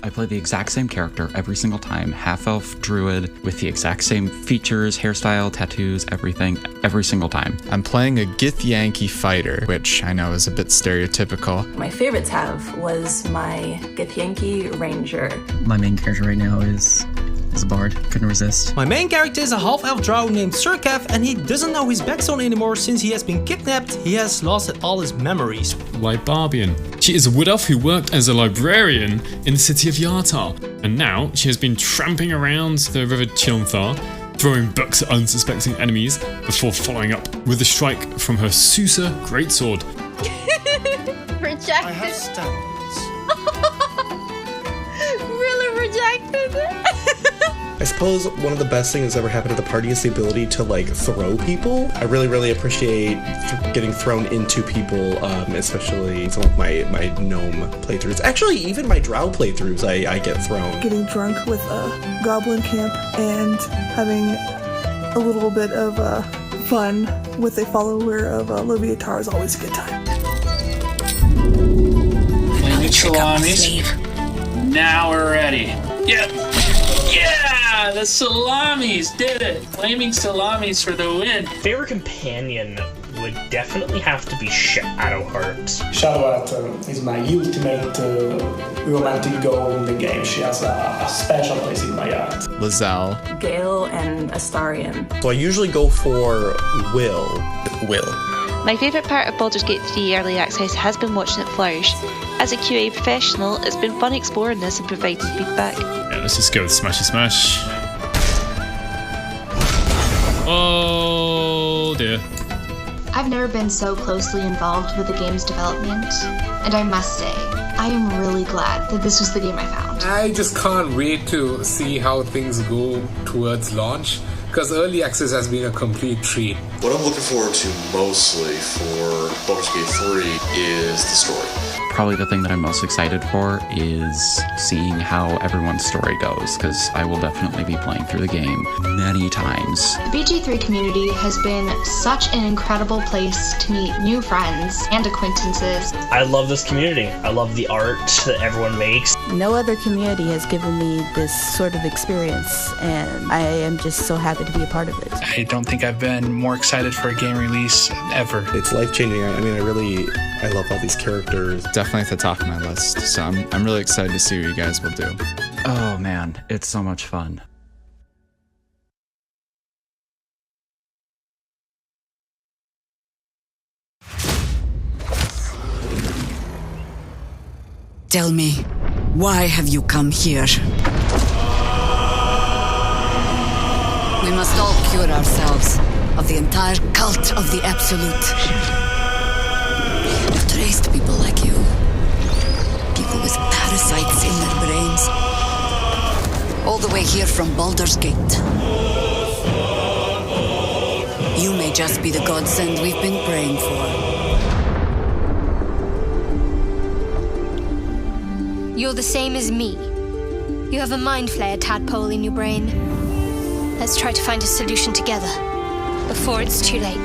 I play the exact same character every single time, half-elf druid with the exact same features, hairstyle, tattoos, everything, every single time. I'm playing a Githyanki fighter, which I know is a bit stereotypical. My favorite tav was my Githyanki ranger. My main character right now is a bard. Couldn't resist. My main character is a half-elf drow named Surkev, and he doesn't know his backstory anymore since he has been kidnapped. He has lost all his memories. Libarbian. She is a wood elf who worked as a librarian in the city of Yartar, and now she has been tramping around the river Chilnthar, throwing books at unsuspecting enemies before following up with a strike from her Susa greatsword. Rejected. I have stamps. Really rejected. I suppose one of the best things that's ever happened at the party is the ability to like throw people. I really appreciate getting thrown into people, especially some of my gnome playthroughs. Actually, even my drow playthroughs, I get thrown. Getting drunk with a goblin camp and having a little bit of fun with a follower of Loviatar is always a good time. Salamis. Now we're ready. Yep. Yeah, the salamis did it. Flaming salamis for the win. Favorite companion would definitely have to be Shadowheart. Shadowheart is my ultimate romantic goal in the game. She has a special place in my heart. Lizelle. Gale and Astarion. So I usually go for Will. My favourite part of Baldur's Gate 3 Early Access has been watching it flourish. As a QA professional, it's been fun exploring this and providing feedback. Yeah, let's just go with Smashy Smash. Oh dear. I've never been so closely involved with the game's development, and I must say, I am really glad that this was the game I found. I just can't wait to see how things go towards launch, because early access has been a complete treat. What I'm looking forward to mostly for Baldur's Gate 3 is the story. Probably the thing that I'm most excited for is seeing how everyone's story goes, because I will definitely be playing through the game many times. The BG3 community has been such an incredible place to meet new friends and acquaintances. I love this community. I love the art that everyone makes. No other community has given me this sort of experience, and I am just so happy to be a part of it. I don't think I've been more excited for a game release ever. It's life-changing. I mean, I love all these characters. Definitely at the top of my list, so I'm really excited to see what you guys will do. Oh man, it's so much fun. Tell me, why have you come here? We must all cure ourselves of the entire cult of the Absolute. I've traced people like you. People with parasites in their brains. All the way here from Baldur's Gate. You may just be the godsend we've been praying for. You're the same as me. You have a mind flayer tadpole in your brain. Let's try to find a solution together, before it's too late.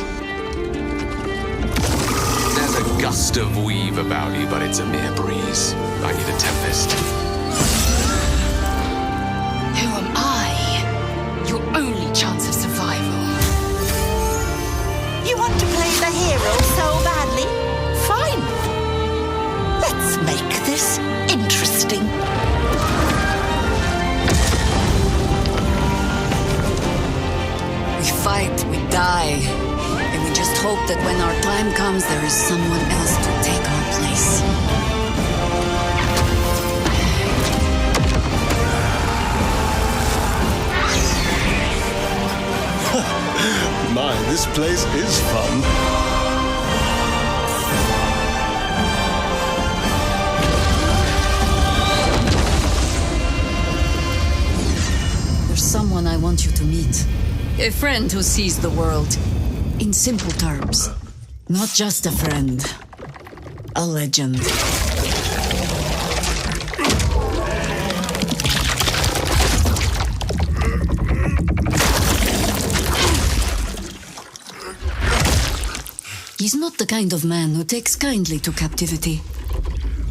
There's a gust of weave about you, but it's a mere breeze. I need a tempest. Who am I? Your only chance of survival. You want to play the hero so badly? Fine. Let's make this interesting. We fight, we die, and we just hope that when our time comes, there is someone else to take our place. My, this place is fun. There's someone I want you to meet. A friend who sees the world in simple terms. Not just a friend. A legend. He's not the kind of man who takes kindly to captivity.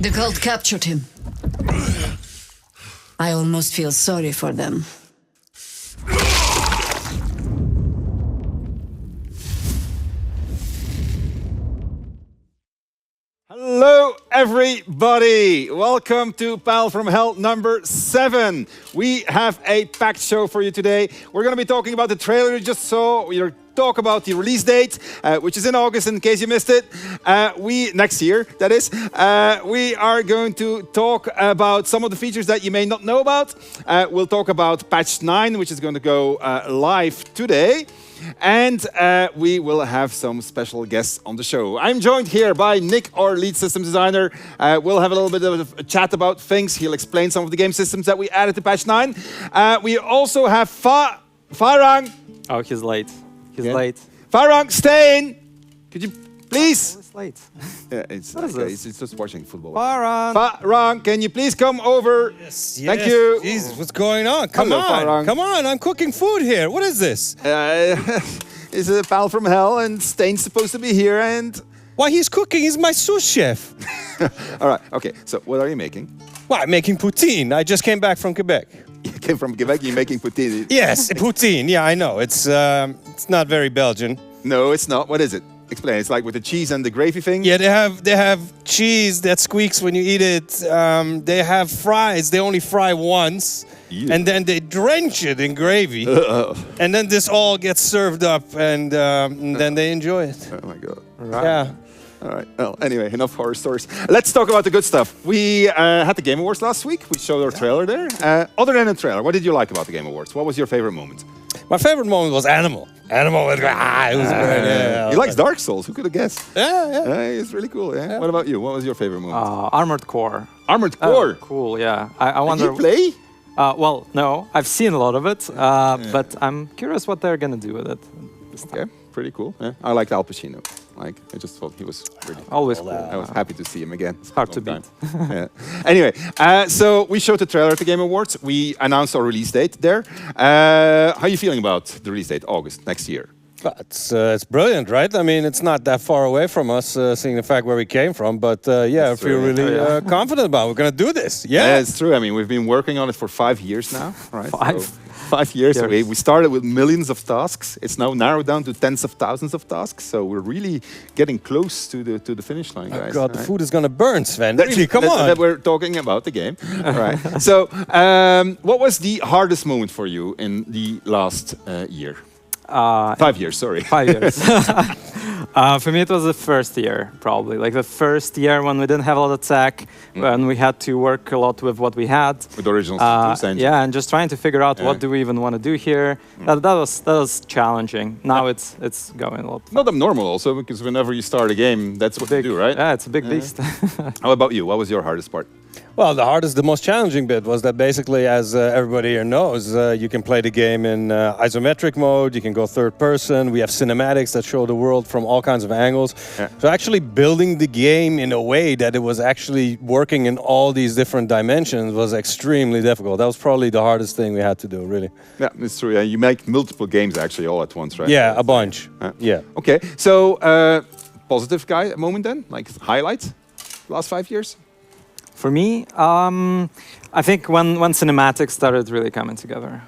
The cult captured him. I almost feel sorry for them. Hello, everybody. Welcome to Pal from Hell number 7. We have a packed show for you today. We're going to be talking about the trailer you just saw. We're talk about the release date, which is in August, in case you missed it. Next year, that is. We are going to talk about some of the features that you may not know about. We'll talk about patch 9, which is going to go live today. And we will have some special guests on the show. I'm joined here by Nick, our lead system designer. We'll have a little bit of a chat about things. He'll explain some of the game systems that we added to patch 9. We also have Farang. Oh, he's late. He's late. Farang, stay in. Could you please? Oh, it's late. Yeah, it's just watching football. Farang, can you please come over? Yes. Thank you. Jesus, what's going on? Come on, Farang. come on! I'm cooking food here. What is this? It's a pal from hell, and Stain's supposed to be here, and why he's cooking? He's my sous chef. All right. Okay. So, what are you making? Well, I'm making poutine. I just came back from Quebec. You came from Quebec. You're making poutine. Yes, poutine. Yeah, I know. It's not very Belgian. No, it's not. What is it? Explain. It's like with the cheese and the gravy thing. Yeah, they have cheese that squeaks when you eat it. They have fries. They only fry once, and then they drench it in gravy, and then this all gets served up, and then they enjoy it. Oh my god! Right. Yeah. All right. Well, anyway, enough horror stories. Let's talk about the good stuff. We had the Game Awards last week. We showed our trailer there. Other than the trailer, what did you like about the Game Awards? What was your favorite moment? My favorite moment was Animal. Animal was great. It was great. Yeah. He likes Dark Souls. Who could have guessed? Yeah. It's really cool. Yeah. What about you? What was your favorite moment? Armored Core. Armored Core? Cool, yeah. I wonder... Did you play? Well, no. I've seen a lot of it, but I'm curious what they're going to do with it. Okay, pretty cool. Yeah. I liked Al Pacino. Like, I just thought he was really always cool. I was happy to see him again. It's hard to beat. Yeah. Anyway, so we showed the trailer at the Game Awards. We announced our release date there. How are you feeling about the release date, August next year? It's brilliant, right? I mean, it's not that far away from us, seeing the fact where we came from. But yeah, I feel really confident about it. We're going to do this. Yeah, it's true. I mean, we've been working on it for 5 years now, right? 5 years. We started with millions of tasks. It's now narrowed down to tens of thousands of tasks. So we're really getting close to the finish line, guys. Oh God, the food is going to burn, Sven. Really, come on. That we're talking about the game. All right. So, what was the hardest moment for you in the last year? 5 years, sorry. 5 years. For me, it was the first year, probably. Like the first year when we didn't have a lot of tech, when we had to work a lot with what we had. With the original systems. Yeah, and just trying to figure out what do we even want to do here. That was challenging. Now it's going a lot. Not abnormal also, because whenever you start a game, that's what you do, right? Yeah, it's a big beast. How about you? What was your hardest part? Well, the most challenging bit was that basically, as everybody here knows, you can play the game in isometric mode, you can go third person, we have cinematics that show the world from all kinds of angles. Yeah. So actually building the game in a way that it was actually working in all these different dimensions was extremely difficult. That was probably the hardest thing we had to do, really. Yeah, it's true. You make multiple games actually all at once, right? Yeah, a bunch. Yeah. Okay, so positive moment then? Like highlight last 5 years? For me, I think when cinematics started really coming together.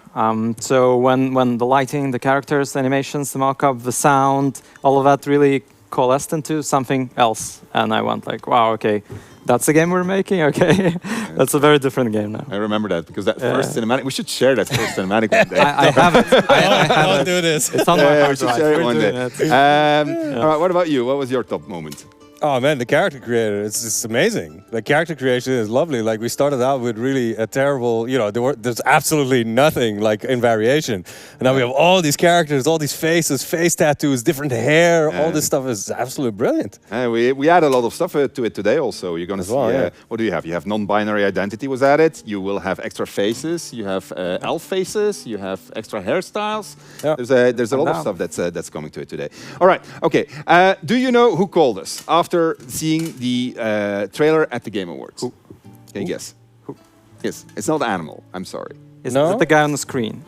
So when the lighting, the characters, the animations, the mock-up, the sound, all of that really coalesced into something else. And I went like, wow, okay, that's the game we're making? Okay, that's a very different game now. I remember that, because that first cinematic, we should share that first cinematic one day. I have it. I have I'll it. do this. It's on my we should share it one day. All right, what about you? What was your top moment? Oh man, the character creator, it's amazing. The character creation is lovely. Like we started out with really a terrible, there's absolutely nothing like in variation. And now we have all these characters, all these faces, face tattoos, different hair, all this stuff is absolutely brilliant. We add a lot of stuff to it today also. You're going to see, what do you have? You have non-binary identity was added. You will have extra faces. You have elf faces. You have extra hairstyles. Yeah. There's a lot of stuff that's coming to it today. All right, okay. Do you know who called us after seeing the trailer at the Game Awards? Who? Can you guess? Who? Yes, it's not Animal. I'm sorry. Is it the guy on the screen?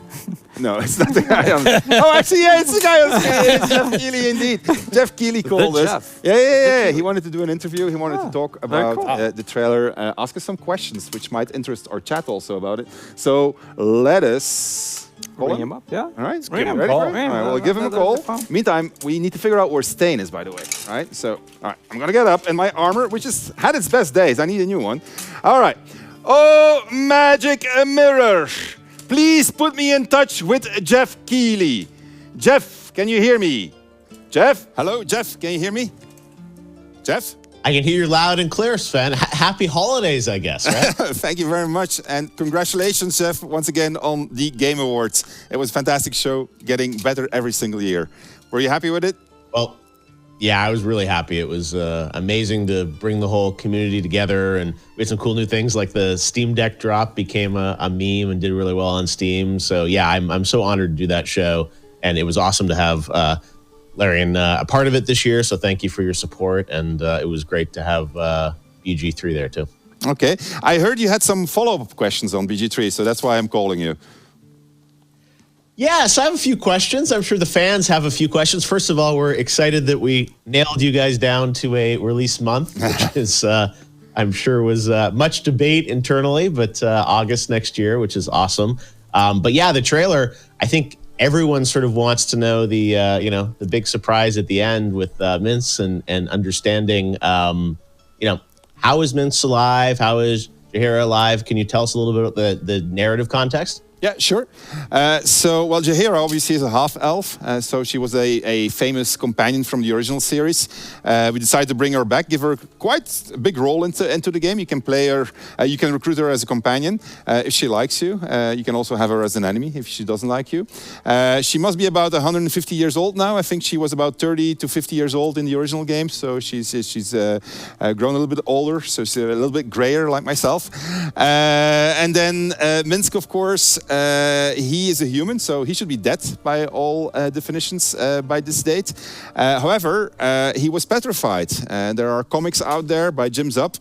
No, it's not the guy on... Oh, actually, yeah, it's the guy on screen. It's Geoff Keighley, indeed. Geoff Keighley called us. Yeah. He wanted to do an interview. He wanted to talk about the trailer, ask us some questions, which might interest our chat also about it. So let us... Bring him up, yeah. All right, Bring him ready up. for it? All right, we'll give him a call. Meantime, we need to figure out where Stain is, by the way. All right, so, all right, I'm going to get up, and my armor, which has had its best days, I need a new one. All right. Oh, magic mirror. Please put me in touch with Geoff Keighley. Geoff, can you hear me? Geoff? Hello, Geoff, can you hear me? Geoff? I can hear you loud and clear, Sven. Happy holidays, I guess, right? Thank you very much. And congratulations, Geoff, once again on the Game Awards. It was a fantastic show, getting better every single year. Were you happy with it? Well, yeah, I was really happy. It was amazing to bring the whole community together, and we had some cool new things like the Steam Deck drop became a meme and did really well on Steam. So yeah, I'm so honored to do that show, and it was awesome to have Larian a part of it this year. So thank you for your support, and it was great to have BG3 there too. Okay, I heard you had some follow-up questions on BG3, so that's why I'm calling you. Yes, I have a few questions. I'm sure the fans have a few questions. First of all, we're excited that we nailed you guys down to a release month, which is, I'm sure, was much debate internally, but August next year, which is awesome. But yeah, the trailer, I think everyone sort of wants to know the, the big surprise at the end with Minsc and understanding, how is Minsc alive? How is Jaheira alive? Can you tell us a little bit about the narrative context? Yeah, sure. Well, Jaheira obviously is a half-elf, so she was a famous companion from the original series. We decided to bring her back, give her quite a big role into the game. You can play her, you can recruit her as a companion if she likes you. You can also have her as an enemy if she doesn't like you. She must be about 150 years old now. I think she was about 30 to 50 years old in the original game, so she's grown a little bit older, so she's a little bit grayer like myself. And then Minsc, of course, he is a human, so he should be dead by all definitions by this date. However, he was petrified. There are comics out there by Jim Zup.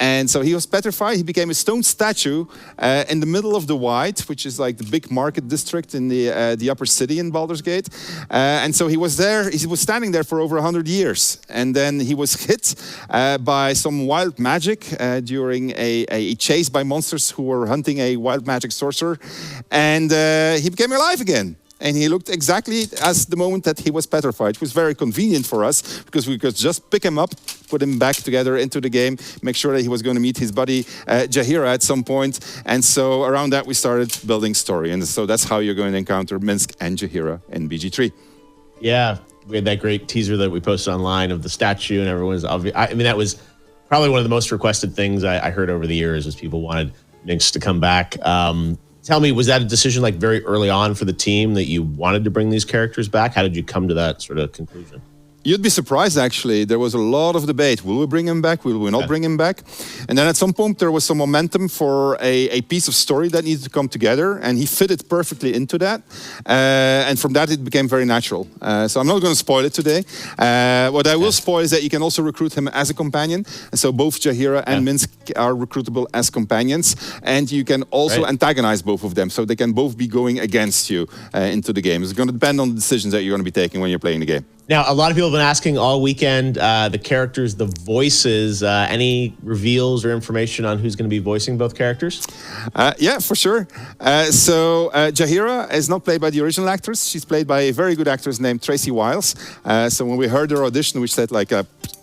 And so he was petrified. He became a stone statue in the middle of the White, which is like the big market district in the upper city in Baldur's Gate. And so he was there. He was standing there for over 100 years. And then he was hit by some wild magic during a chase by monsters who were hunting a wild magic sorcerer. And he became alive again. And he looked exactly as the moment that he was petrified. It was very convenient for us because we could just pick him up, put him back together into the game, make sure that he was going to meet his buddy Jaheira at some point. And so around that, we started building story. And so that's how you're going to encounter Minsc and Jaheira in BG3. Yeah, we had that great teaser that we posted online of the statue, and everyone's obvious. I mean, that was probably one of the most requested things I heard over the years was people wanted Minsc to come back. Tell me, was that a decision like very early on for the team that you wanted to bring these characters back? How did you come to that sort of conclusion? You'd be surprised, actually. There was a lot of debate. Will we bring him back? Will we not bring him back? And then at some point, there was some momentum for a piece of story that needed to come together, and he fitted perfectly into that. And from that, it became very natural. So I'm not going to spoil it today. What I will spoil is that you can also recruit him as a companion. And so both Jaheira and Minsc are recruitable as companions. And you can also antagonize both of them, so they can both be going against you into the game. It's going to depend on the decisions that you're going to be taking when you're playing the game. Now, a lot of people have been asking all weekend, the characters, the voices, any reveals or information on who's going to be voicing both characters? Yeah, for sure. So Jaheira is not played by the original actress. She's played by a very good actress named Tracy Wiles. So when we heard her audition, we said like,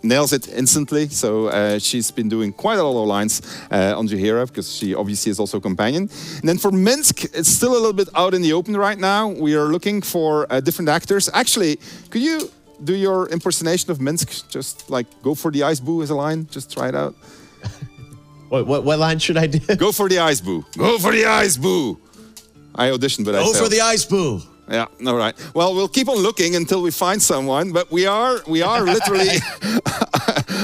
nails it instantly. So she's been doing quite a lot of lines on Jaheira because she obviously is also a companion. And then for Minsc, it's still a little bit out in the open right now. We are looking for different actors. Actually, could you do your impersonation of Minsc? Just like go for the ice boo as a line. Just try it out. What line should I do? Go for the ice boo. Go for the ice boo. I auditioned, but I failed. Go for the ice boo. Yeah, all right. Well, we'll keep on looking until we find someone, but we are literally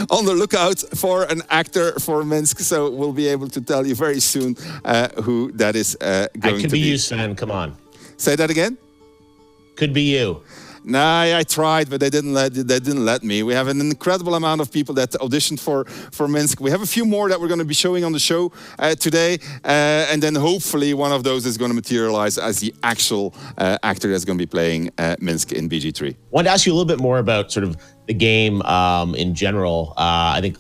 on the lookout for an actor for Minsc, so we'll be able to tell you very soon who that is going to be. Could be you, Sven. Come on. Say that again? Could be you. Nah, I tried, but they didn't let me. We have an incredible amount of people that auditioned for Minsc. We have a few more that we're going to be showing on the show today, and then hopefully one of those is going to materialize as the actual actor that's going to be playing Minsc in BG3. I wanted to ask you a little bit more about sort of the game in general. I think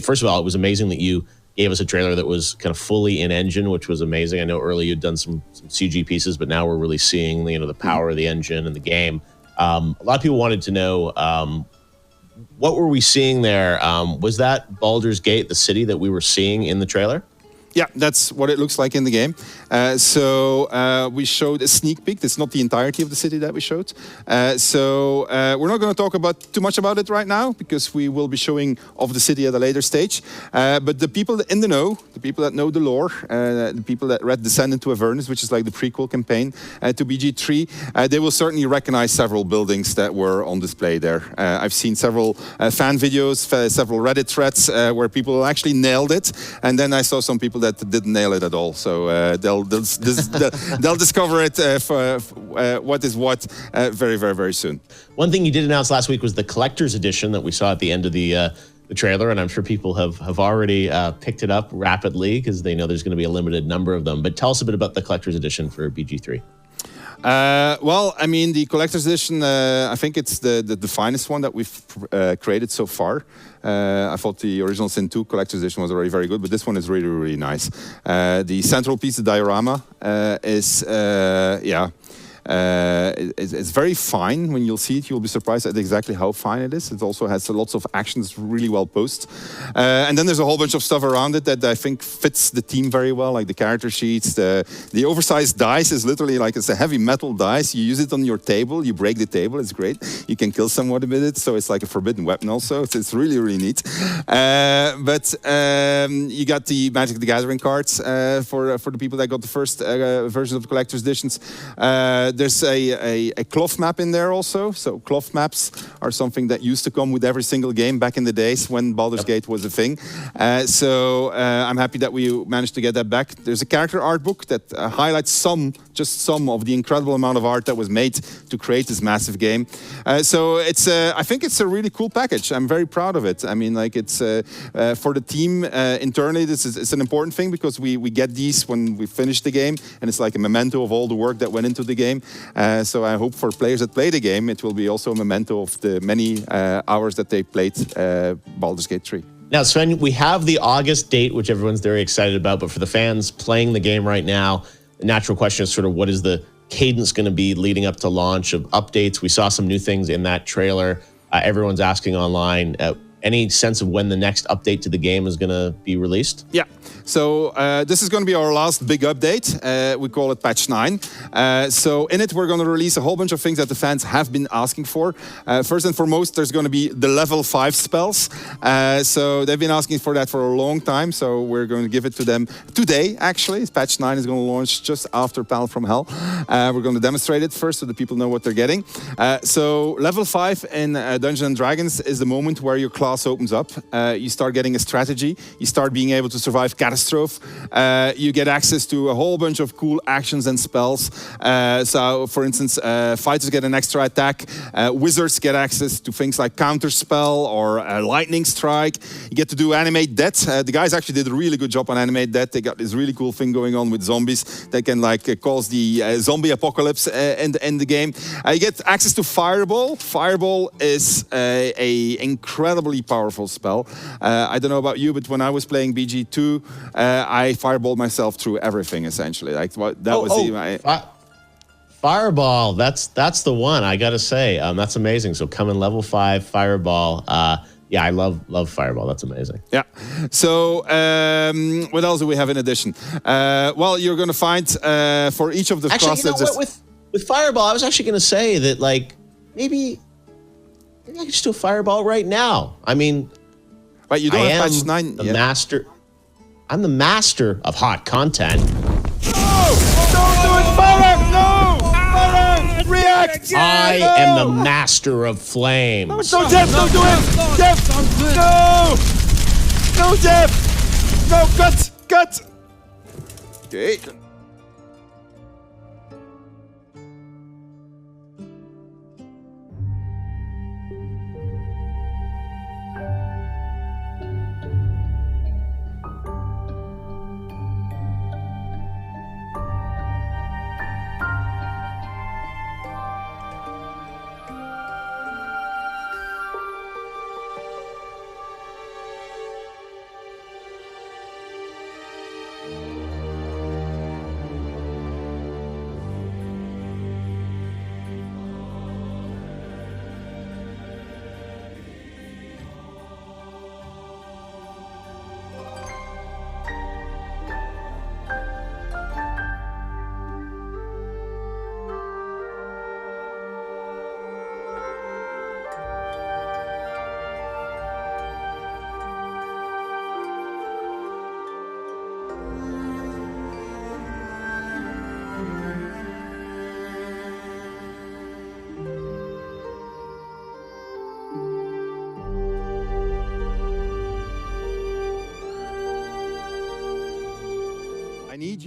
first of all, it was amazing that you gave us a trailer that was kind of fully in engine, which was amazing. I know earlier you'd done some CG pieces, but now we're really seeing the power of the engine and the game. A lot of people wanted to know, what were we seeing there? Was that Baldur's Gate, the city that we were seeing in the trailer? Yeah, that's what it looks like in the game. So we showed a sneak peek. It's not the entirety of the city that we showed. So we're not going to talk too much about it right now because we will be showing off the city at a later stage. But the people in the know, the people that know the lore, the people that read Descent into Avernus, which is like the prequel campaign to BG3, they will certainly recognize several buildings that were on display there. I've seen several fan videos, several Reddit threads where people actually nailed it. And then I saw some people that didn't nail it at all. So they'll discover it what is what very, very, very soon. One thing you did announce last week was the collector's edition that we saw at the end of the trailer, and I'm sure people have already picked it up rapidly because they know there's going to be a limited number of them. But tell us a bit about the collector's edition for BG3. Well, I mean, the collector's edition, I think it's the finest one that we've created so far. I thought the original Sin 2 collector's edition was already very good, but this one is really, really nice. The central piece, the diorama, is it's very fine. When you'll see it, you'll be surprised at exactly how fine it is. It also has lots of actions, really well posed. And then there's a whole bunch of stuff around it that I think fits the team very well, like the character sheets. The oversized dice is literally like it's a heavy metal dice. You use it on your table, you break the table, it's great. You can kill someone with it, so it's like a forbidden weapon also. It's really, really neat. But you got the Magic the Gathering cards for the people that got the first version of the collector's editions. There's a cloth map in there also. So cloth maps are something that used to come with every single game back in the days when Baldur's Gate was a thing. So I'm happy that we managed to get that back. There's a character art book that highlights just some of the incredible amount of art that was made to create this massive game. So I think it's a really cool package. I'm very proud of it. I mean, like it's for the team internally, it's an important thing because we get these when we finish the game, and it's like a memento of all the work that went into the game. So I hope for players that play the game, it will be also a memento of the many hours that they played Baldur's Gate 3. Now, Sven, we have the August date, which everyone's very excited about, but for the fans playing the game right now, the natural question is sort of what is the cadence going to be leading up to launch of updates? We saw some new things in that trailer. Everyone's asking online, any sense of when the next update to the game is going to be released? Yeah. So this is going to be our last big update. We call it Patch 9. So in it, we're going to release a whole bunch of things that the fans have been asking for. First and foremost, there's going to be the level 5 spells. So they've been asking for that for a long time. So we're going to give it to them today, actually. Patch 9 is going to launch just after Paladin from Hell. We're going to demonstrate it first so the people know what they're getting. So level 5 in Dungeons & Dragons is the moment where your class opens up. You start getting a strategy. You start being able to survive catastrophe. You get access to a whole bunch of cool actions and spells. So, for instance, fighters get an extra attack. Wizards get access to things like counter spell or lightning strike. You get to do animate death. The guys actually did a really good job on animate death. They got this really cool thing going on with zombies that can cause the zombie apocalypse in the game. You get access to Fireball. Fireball is a incredibly powerful spell. I don't know about you, but when I was playing BG2, I fireballed myself through everything essentially. Fireball. That's the one. I gotta say, that's amazing. So coming level 5 Fireball. Yeah, I love Fireball. That's amazing. Yeah. So what else do we have in addition? Well, you're going to find for each of the classes. You know what, with Fireball, I was actually going to say that maybe I could just do a Fireball right now. I mean, right? You don't have Patch 9 yet. Master. I'm the master of hot content. No! Don't do it, Baron! No! Baron! React! I am the master of flames. No, Geoff, don't do it! Geoff! No! No, Geoff! No, cut! Okay.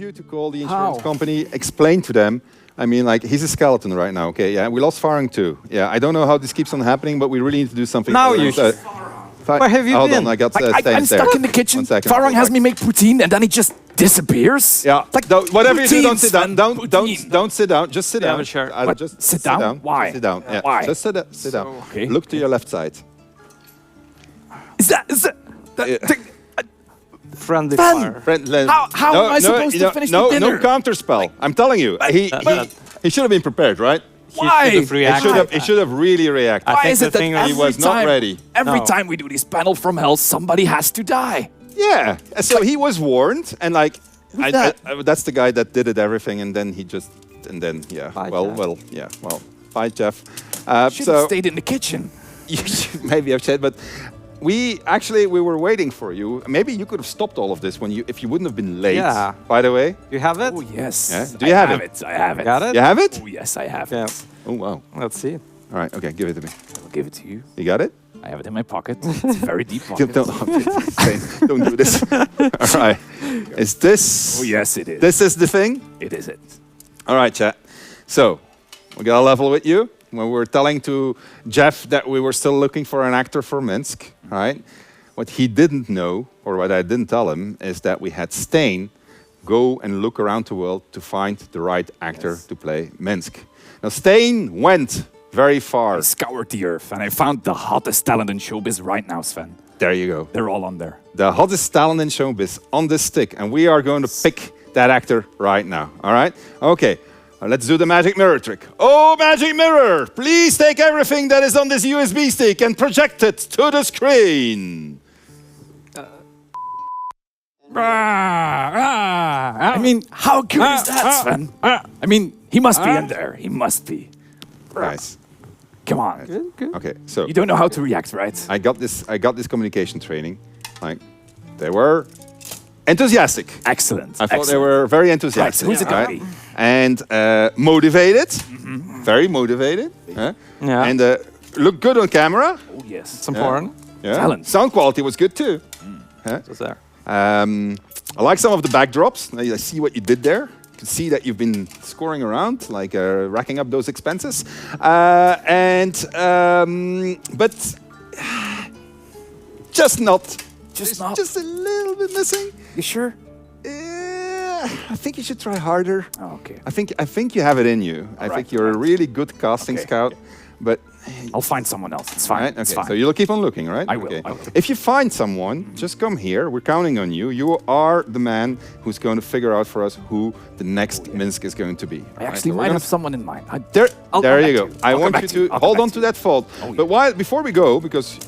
you to call the insurance company, explain to them. I mean, like, he's a skeleton right now, okay? Yeah, we lost Farang too. Yeah, I don't know how this keeps on happening, but we really need to do something. Now you should. Where have you Hold been? on, I got I'm stuck in the kitchen. Farang has me make poutine, and then he just disappears. Yeah, like whatever you do, don't sit down. poutine. Don't sit down. Just sit down. Yeah, sure. Just sit down? Why? Just sit down. Yeah. Why? Just sit down. Okay. Look to your left side. Is that Friendly Fan. fire. How am I supposed to finish the dinner? No counter spell. I'm telling you. He should have been prepared, right? Why? He should have really reacted. Why is it that he was not ready? Every time we do this battle from hell, somebody has to die. Yeah. So he was warned, and like, that's the guy that did it everything, and then he just, and then yeah. Bye, Well, yeah. Well, bye, Geoff. Should have stayed in the kitchen. Maybe I've said, but we were waiting for you. Maybe you could have stopped all of this if you wouldn't have been late. Yeah. By the way. You have it? Oh yes. Yeah? Do you have it? I have it. Got it? You have it? Oh yes, I have Yeah. it. Oh wow. Let's see. All right. Okay. Give it to me. I'll give it to you. You got it? I have it in my pocket. It's a very deep pocket. Don't do this. All right. Is this? Oh yes, it is. This is the thing? It is it. All right, chat. So we got a level with you. When we were telling to Geoff that we were still looking for an actor for Minsc, right? What he didn't know, or what I didn't tell him, is that we had Stain go and look around the world to find the right actor to play Minsc. Now, Stain went very far. I scoured the earth and I found the hottest talent in showbiz right now, Sven. There you go. They're all on there. The hottest talent in showbiz on this stick, and we are going to pick that actor right now. All right? Okay. Let's do the magic mirror trick. Oh, magic mirror! Please take everything that is on this USB stick and project it to the screen. I mean, how good is that, Sven? I mean, he must be in there. He must be. Nice. Come on. Good. Okay, so You don't know how to react, right? I got this communication training. Like, they were enthusiastic. Excellent. I thought they were very enthusiastic. Right, so who's it gonna be? And motivated. Very motivated. Yeah. And look good on camera. Oh yes. It's important. Yeah. Talent. Sound quality was good too. It's there. I like some of the backdrops. I see what you did there. You can see that you've been scoring around, like racking up those expenses. But just a little bit missing. You sure? I think you should try harder. Oh, okay. I think you have it in you. I think you're a really good casting scout, but I'll find someone else. It's fine. right? It's Okay, fine. so you'll keep on looking, right? I will. Okay. I will. If you find someone, just come here. We're counting on you. You are the man who's going to figure out for us who the next Minsc is going to be. I actually might have someone in mind. There I'll you come go. back to you. I I'll want come you back to you. to I'll hold come on back to to that fault. Oh, But before we go, because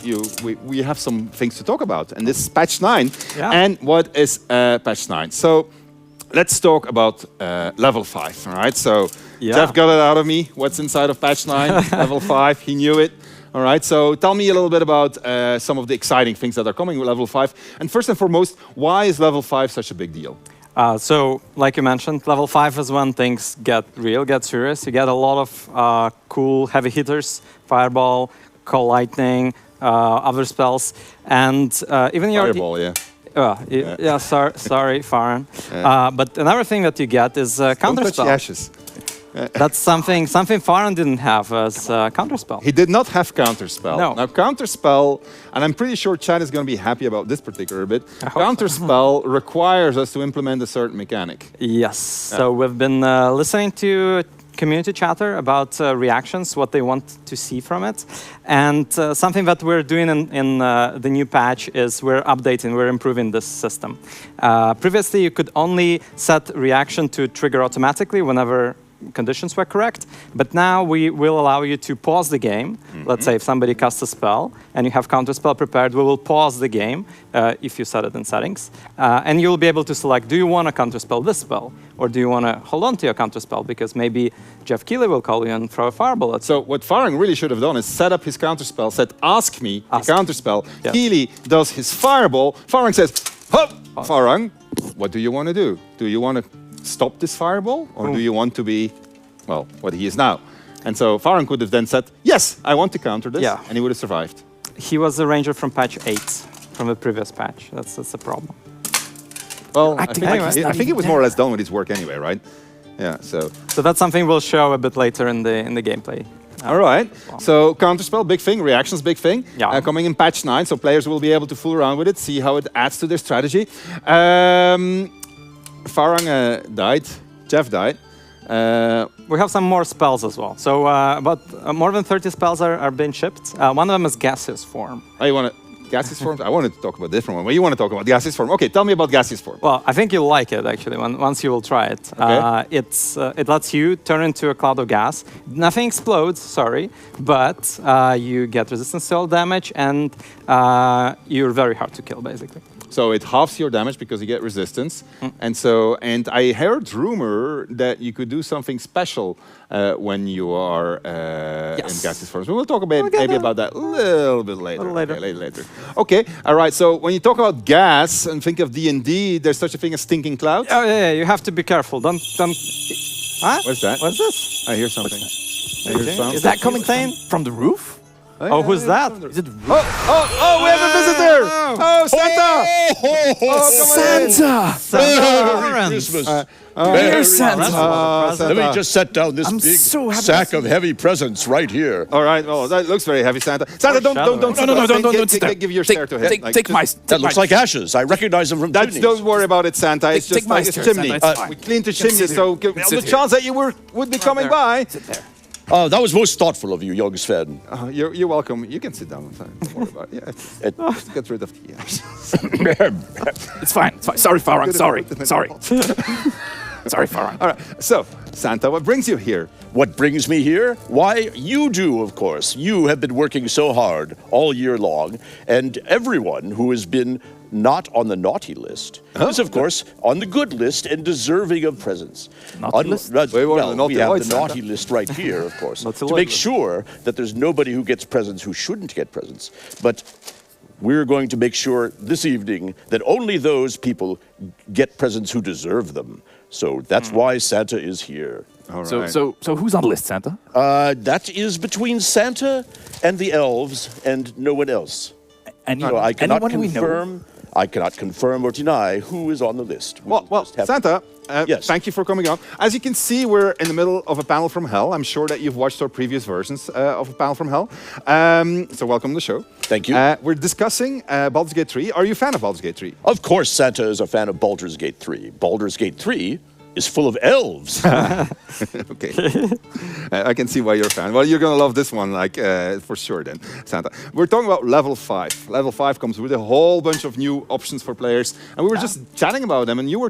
we have some things to talk about, and this is patch 9. Yeah. And what is patch 9? So let's talk about level 5. All right. So Geoff got it out of me. What's inside of patch 9? Level 5. He knew it. All right, so tell me a little bit about some of the exciting things that are coming with level 5. And first and foremost, why is level 5 such a big deal? So, like you mentioned, level 5 is when things get real, get serious. You get a lot of cool heavy hitters, Fireball, Call Lightning, other spells, and even your... Fireball, sorry, Farron. But another thing that you get is Don't touch counterspell. the ashes. That's something Farron didn't have as counterspell. He did not have counterspell. No. Now counterspell, and I'm pretty sure Chad is going to be happy about this particular bit. Counterspell requires us to implement a certain mechanic. Yes. So we've been listening to community chatter about reactions, what they want to see from it. And something that we're doing in the new patch is we're updating, we're improving this system. Previously, you could only set reaction to trigger automatically whenever conditions were correct, but now we will allow you to pause the game. Let's say if somebody casts a spell and you have counterspell prepared, we will pause the game if you set it in settings, and you'll be able to select, do you want to counterspell this spell, or do you want to hold on to your counterspell because maybe Geoff Keighley will call you and throw a fireball at you. So what Farang really should have done is set up his counterspell, said ask me the counterspell. Yes. Keighley does his fireball. Farang says, hop! Farang, what do you want to do? Do you want to stop this fireball, or do you want to be, well, what he is now? And so Farang could have then said, yes, I want to counter this, and he would have survived. He was the ranger from patch 8, from the previous patch. That's the problem. Well, I Acting like he's not think he even was more or less done with his work anyway, right? Yeah. So that's something we'll show a bit later in the gameplay. All right. So Counterspell, big thing. Reactions, big thing. Yeah. Coming in patch 9, so players will be able to fool around with it, see how it adds to their strategy. Farang died. Geoff died. We have some more spells as well. So more than 30 spells are being shipped. One of them is gaseous form. Oh, you want to gaseous form? I wanted to talk about a different one. But you want to talk about gaseous form? Okay, tell me about gaseous form. Well, I think you'll like it actually. Once you will try it, Okay. it lets you turn into a cloud of gas. Nothing explodes, sorry, but you get resistance to all damage, and you're very hard to kill, basically. So it halves your damage because you get resistance, and I heard rumor that you could do something special when you are in gaseous forms. We will talk maybe about that a little bit later. Okay, later. Okay, all right. So when you talk about gas and think of D&D, there's such a thing as stinking clouds. Oh yeah, you have to be careful. Don't. Huh? What's that? What's this? I hear something. Is that coming from the roof? Oh, who's that? Is it? Oh, we have a visitor! Oh, Santa! Santa! Christmas. Merry Santa. Let me just set down this big sack of heavy presents right here. All right. Well, that looks very heavy, Santa. Santa, don't. Give your share to him. Take my. That looks like ashes. I recognize them from chimneys. Don't worry about it, Santa. It's just like a chimney. We cleaned the chimney, so the chance that you would be coming by. Sit there. That was most thoughtful of you, young Sven. You're welcome. You can sit down. Don't worry about it. Yeah, just get rid of the It's fine. It's fine. Sorry, Farang. Sorry. Sorry, Farang. All right. So, Santa, what brings you here? What brings me here? Why, you do, of course. You have been working so hard all year long, and everyone who has been not on the naughty list is, of course, on the good list and deserving of presents. Naughty list? We have the naughty list right here, of course, to make sure that there's nobody who gets presents who shouldn't get presents. But we're going to make sure this evening that only those people get presents who deserve them. So that's why Santa is here. All right. So who's on the list, Santa? That is between Santa and the elves and no one else. I cannot confirm. I cannot confirm or deny who is on the list. Well, Santa, yes. Thank you for coming on. As you can see, we're in the middle of a panel from hell. I'm sure that you've watched our previous versions of a panel from hell. So welcome to the show. Thank you. We're discussing Baldur's Gate 3. Are you a fan of Baldur's Gate 3? Of course, Santa is a fan of Baldur's Gate 3. Baldur's Gate 3 is full of elves. Okay. I can see why you're a fan. Well, you're going to love this one, for sure then, Santa. We're talking about level 5. Level 5 comes with a whole bunch of new options for players. And we were just chatting about them, and you were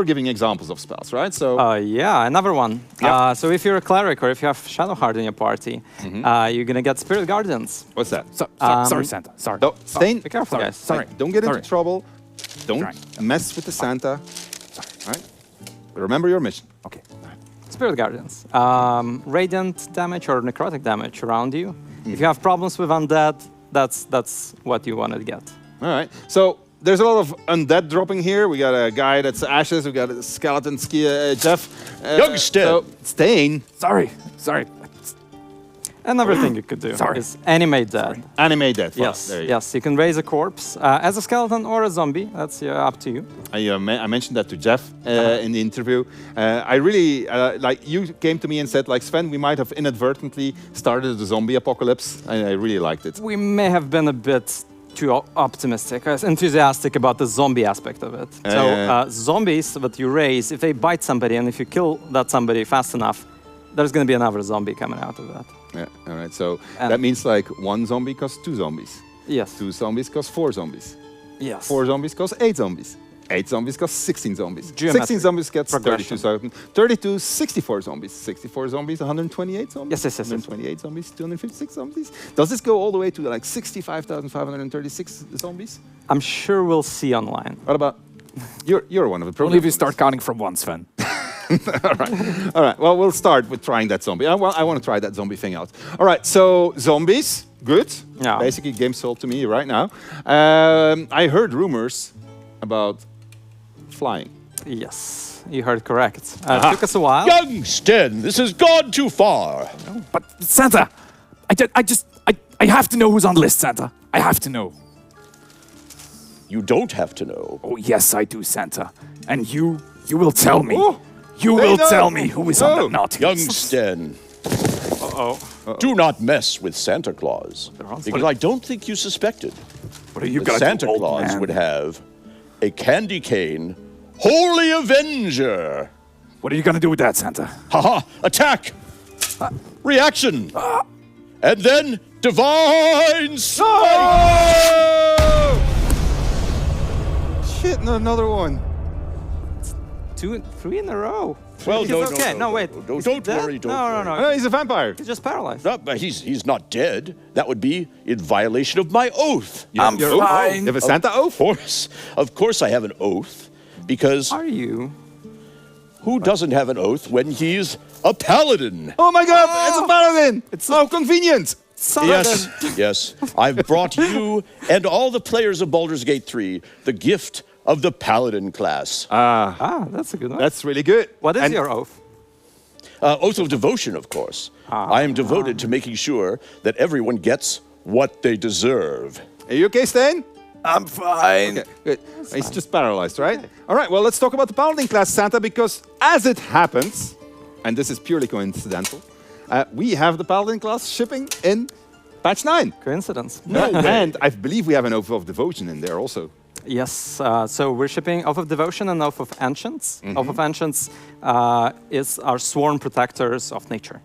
giving examples of spells, right? So. Yeah, another one. Yeah. So if you're a cleric or if you have Shadowheart in your party, you're going to get Spirit Guardians. What's that? Sorry, Santa. Sorry. No, Stain. Be careful, guys. Sorry. Don't get into trouble. Don't mess with the Santa. Sorry. All right? Remember your mission. Okay. Spirit Guardians. Radiant damage or necrotic damage around you. If you have problems with undead, that's what you want to get. All right. So there's a lot of undead dropping here. We got a guy that's ashes. We got a skeleton Geoff. Young Stain. Stain. Sorry. Another thing you could do is animate dead. Animate dead. Yes, you can raise a corpse as a skeleton or a zombie. That's up to you. I mentioned that to Geoff in the interview. I really, you came to me and said, Sven, we might have inadvertently started the zombie apocalypse. I really liked it. We may have been a bit too optimistic, enthusiastic about the zombie aspect of it. Zombies that you raise, if they bite somebody and if you kill that somebody fast enough, there's going to be another zombie coming out of that. Yeah, all right. So that means one zombie costs 2 zombies. Yes. 2 zombies cost 4 zombies. Yes. 4 zombies cost 8 zombies. 8 zombies cost 16 zombies. Geometric 16 zombies gets 32,000. 32, 64 zombies. 64 zombies, 128 zombies. Yes. 128 zombies, 256 zombies. Does this go all the way to 65,536 zombies? I'm sure we'll see online. What about you're one of the Only if you start counting from 1, Sven. All right. Well, we'll start with trying that zombie. I want to try that zombie thing out. All right. So zombies, good. Yeah. Basically, game sold to me right now. I heard rumors about flying. Yes, you heard correct. It took us a while. Young Sten, this has gone too far. But Santa, I have to know who's on the list, Santa. I have to know. You don't have to know. Oh, yes, I do, Santa. And you will tell me. You will tell me who is on the naughty Young list. Sten. Do not mess with Santa Claus. Because I don't think you suspected. What are you that going to Santa do, old Claus man? would have a candy cane Holy Avenger. What are you going to do with that, Santa? Haha! Attack! Reaction! And then Divine Smite! Shit, no, another one. 2 and 3 in a row. Well, He's no, okay. no, wait. no, Is he don't dead? worry, don't no, worry. No, no, No, he's a vampire. He's just paralyzed. No, but he's not dead. That would be in violation of my oath. I'm fine. You have a Santa oath? Of course I have an oath. Because Are you? who doesn't have an oath when he's a paladin? Oh my god, it's a paladin! It's so convenient! Yes, yes. I've brought you and all the players of Baldur's Gate 3 the gift of the paladin class. That's a good one. That's really good. What is your oath? Oath of devotion, of course. I am devoted to making sure that everyone gets what they deserve. Are you okay, Stan? I'm fine. Okay, good. He's just paralyzed, right? All right, well, let's talk about the Paladin class, Santa, because as it happens, and this is purely coincidental, we have the Paladin class shipping in patch 9. Coincidence. No way. And I believe we have an Oath of Devotion in there also. Yes, so we're shipping Oath of Devotion and Oath of Ancients. Oath of Ancients is our sworn protectors of nature.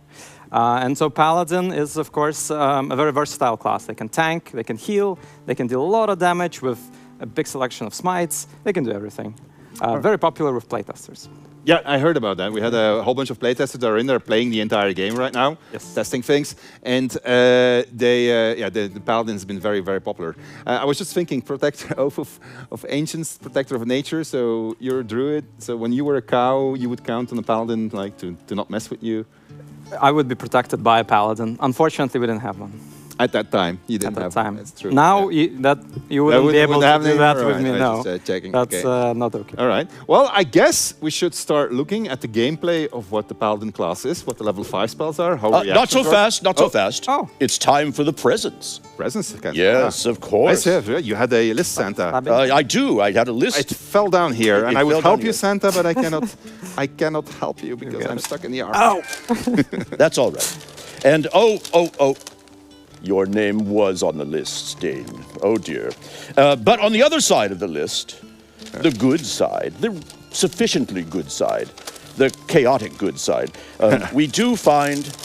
And so Paladin is, of course, a very versatile class. They can tank, they can heal, they can deal a lot of damage with a big selection of smites. They can do everything. Very popular with playtesters. Yeah, I heard about that. We had a whole bunch of playtesters that are in there playing the entire game right now, testing things, and the Paladin has been very, very popular. I was just thinking, protector of ancients, protector of nature. So you're a druid. So when you were a cow, you would count on the Paladin like to not mess with you. I would be protected by a Paladin. Unfortunately, we didn't have one. At that time, you didn't have one. That's true. Now you wouldn't be able to do that with me. No, checking. That's not okay. All right. Well, I guess we should start looking at the gameplay of what the Paladin class is, what the level 5 spells are. How not so fast, not so fast. Oh. It's time for the presents. Presents again. Yes, of course. You had a list, Santa. I do. I had a list. It fell down here, and I would help you, here. Santa, but I cannot help you because I'm stuck in the arm. Oh! That's all right. And your name was on the list, Stain. Oh dear. But on the other side of the list, the good side, the sufficiently good side, the chaotic good side, we do find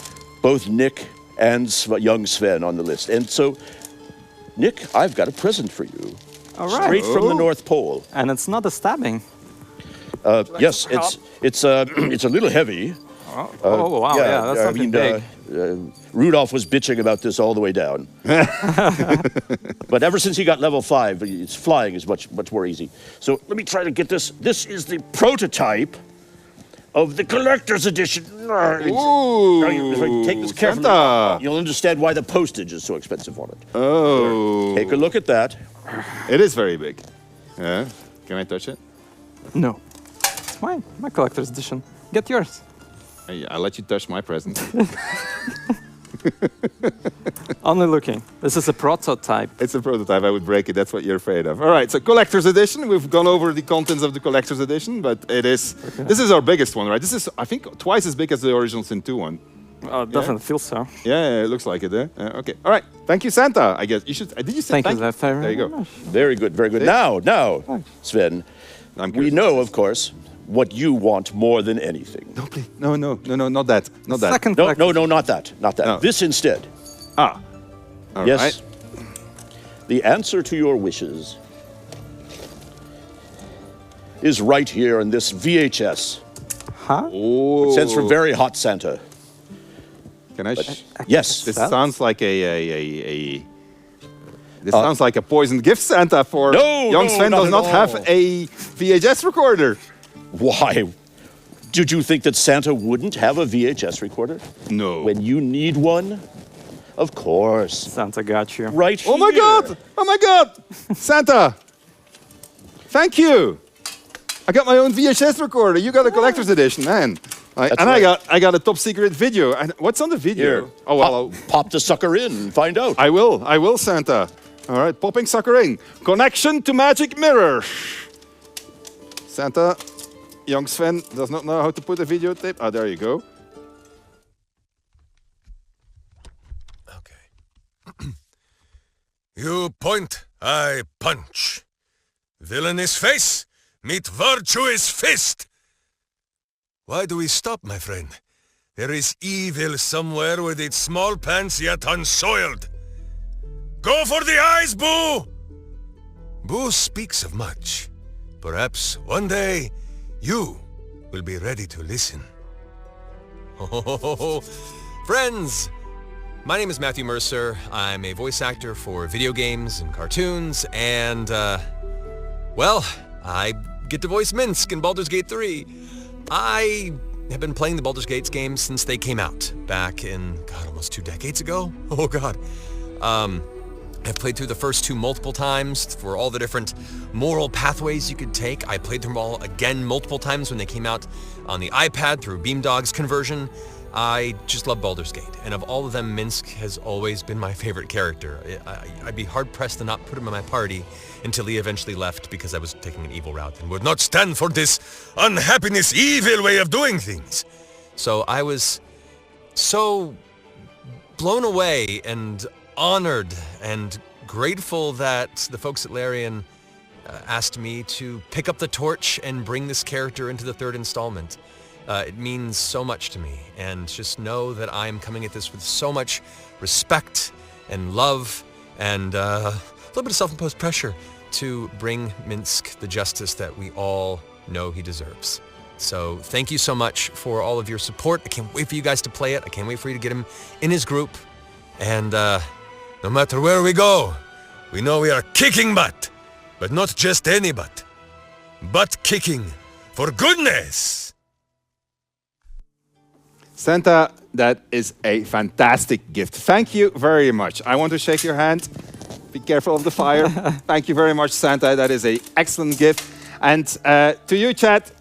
both Nick and young Sven on the list. And so, Nick, I've got a present for you. All right. Straight from the North Pole. And it's not a stabbing. Yes, it's a little heavy. Oh wow! Yeah, that's something big. Rudolph was bitching about this all the way down. But ever since he got level 5, flying is much more easy. So let me try to get this. This is the prototype of the collector's edition. Ooh, if I take this carefully, Santa. you'll understand why the postage is so expensive on it. Oh. Take a look at that. It is very big. Yeah. Can I touch it? No. It's mine. My collector's edition. Get yours. I'll let you touch my present. Only looking. This is a prototype. It's a prototype. I would break it. That's what you're afraid of. All right. So collector's edition. We've gone over the contents of the collector's edition, but it is. Okay. This is our biggest one, right? This is, I think, twice as big as the original Sin 2 one. Definitely feels so. Yeah, it looks like it. Okay. All right. Thank you, Santa. I guess you should. Did you say thank you? There you go. Very good. Very good. Now, Sven, we know, of course, what you want more than anything. No, please. No, not that. Not that. Second no, not that. Not that. No. This instead. All yes. Right. The answer to your wishes is right here in this VHS. Huh? Oh. It stands for Very Hot Santa. Can I? Yes. This sounds like This sounds like a poisoned gift, Santa, for young Sven does not have a VHS recorder. Why? Did you think that Santa wouldn't have a VHS recorder? No. When you need one? Of course. Santa got you. Right here. Oh my God! Oh my God! Santa! Thank you! I got my own VHS recorder. You got a collector's edition, man. I got a top secret video. What's on the video? Here. Oh well, pop the sucker in and find out. I will, Santa. All right, popping sucker in. Connection to magic mirror. Santa, young Sven does not know how to put a videotape. Ah, there you go. You point, I punch. Villainous face, meet virtuous fist. Why do we stop, my friend? There is evil somewhere with its small pants yet unsoiled. Go for the eyes, Boo! Boo speaks of much. Perhaps one day, you will be ready to listen. Oh, friends! My name is Matthew Mercer. I'm a voice actor for video games and cartoons, and, well, I get to voice Minsc in Baldur's Gate 3. I have been playing the Baldur's Gate games since they came out, back in, God, almost 2 decades ago? Oh, God. I've played through the first 2 multiple times for all the different moral pathways you could take. I played them all again multiple times when they came out on the iPad through Beamdog's conversion. I just love Baldur's Gate, and of all of them, Minsc has always been my favorite character. I'd be hard-pressed to not put him in my party until he eventually left because I was taking an evil route and would not stand for this unhappiness, evil way of doing things. So I was so blown away and honored and grateful that the folks at Larian asked me to pick up the torch and bring this character into the 3rd installment. It means so much to me, and just know that I am coming at this with so much respect and love and a little bit of self-imposed pressure to bring Minsc the justice that we all know he deserves. So thank you so much for all of your support. I can't wait for you guys to play it. I can't wait for you to get him in his group. And no matter where we go, we know we are kicking butt, but not just any butt. Butt kicking for goodness. Santa, that is a fantastic gift. Thank you very much. I want to shake your hand. Be careful of the fire. Thank you very much, Santa. That is an excellent gift. And to you, chat,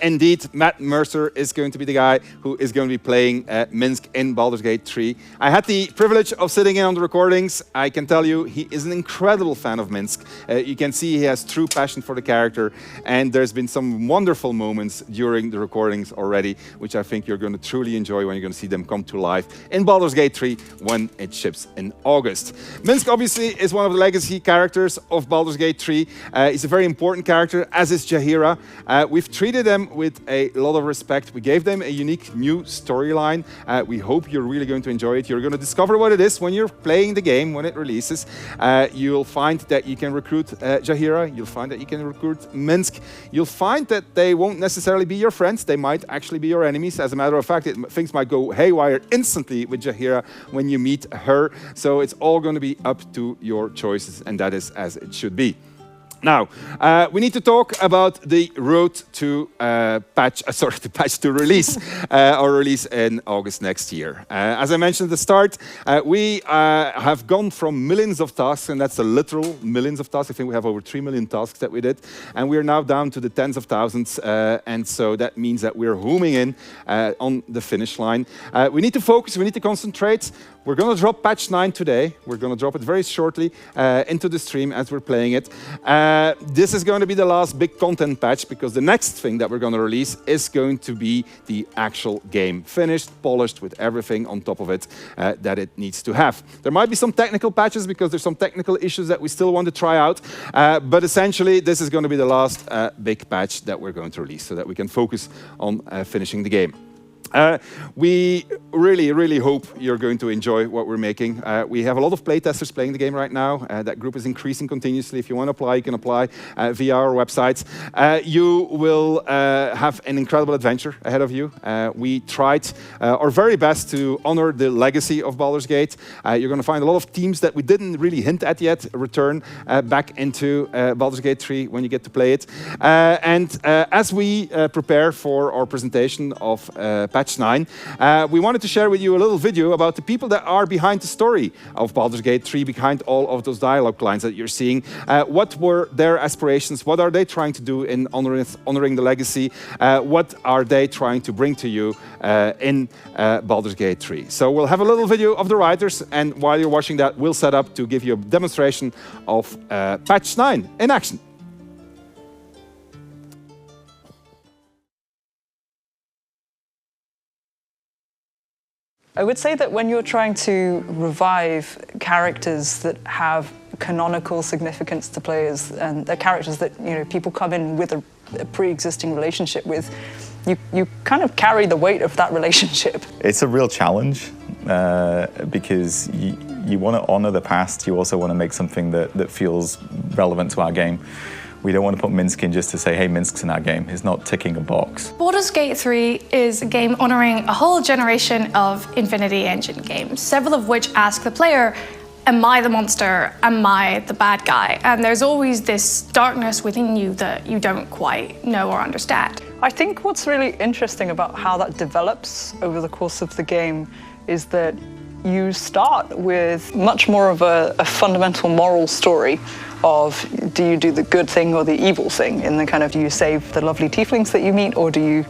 indeed, Matt Mercer is going to be the guy who is going to be playing Minsc in Baldur's Gate 3. I had the privilege of sitting in on the recordings. I can tell you he is an incredible fan of Minsc. You can see he has true passion for the character, and there's been some wonderful moments during the recordings already, which I think you're going to truly enjoy when you're going to see them come to life in Baldur's Gate 3 when it ships in August. Minsc obviously is one of the legacy characters of Baldur's Gate 3. He's a very important character, as is Jaheira. We've treated them with a lot of respect. We gave them a unique new storyline. We hope you're really going to enjoy it. You're going to discover what it is when you're playing the game, when it releases. You'll find that you can recruit Jaheira. You'll find that you can recruit Minsc. You'll find that they won't necessarily be your friends. They might actually be your enemies. As a matter of fact, things might go haywire instantly with Jaheira when you meet her. So it's all going to be up to your choices, and that is as it should be. Now, we need to talk about the road to patch to release, or release in August next year. As I mentioned at the start, we have gone from millions of tasks, and that's a literal millions of tasks. I think we have over 3 million tasks that we did, and we're now down to the tens of thousands, and so that means that we're homing in on the finish line. We need to focus, we need to concentrate. We're going to drop patch 9 today. We're going to drop it very shortly into the stream as we're playing it. This is going to be the last big content patch, because the next thing that we're going to release is going to be the actual game. Finished, polished, with everything on top of it that it needs to have. There might be some technical patches because there's some technical issues that we still want to try out. But essentially, this is going to be the last big patch that we're going to release so that we can focus on finishing the game. We really, really hope you're going to enjoy what we're making. We have a lot of playtesters playing the game right now. That group is increasing continuously. If you want to apply, you can apply via our website. You will have an incredible adventure ahead of you. We tried our very best to honor the legacy of Baldur's Gate. You're going to find a lot of themes that we didn't really hint at yet return back into Baldur's Gate 3 when you get to play it. And as we prepare for our presentation of patch 9. We wanted to share with you a little video about the people that are behind the story of Baldur's Gate 3, behind all of those dialogue lines that you're seeing. What were their aspirations? What are they trying to do in honoring the legacy? What are they trying to bring to you in Baldur's Gate 3? So we'll have a little video of the writers, and while you're watching that, we'll set up to give you a demonstration of patch 9 in action. I would say that when you're trying to revive characters that have canonical significance to players, and they're characters that people come in with a pre-existing relationship with, you kind of carry the weight of that relationship. It's a real challenge because you want to honor the past. You also want to make something that feels relevant to our game. We don't want to put Minsc in just to say, hey, Minsc's in our game. It's not ticking a box. Baldur's Gate 3 is a game honoring a whole generation of Infinity Engine games, several of which ask the player, am I the monster? Am I the bad guy? And there's always this darkness within you that you don't quite know or understand. I think what's really interesting about how that develops over the course of the game is that you start with much more of a fundamental moral story of, do you do the good thing or the evil thing? In the kind of, do you save the lovely tieflings that you meet, or do you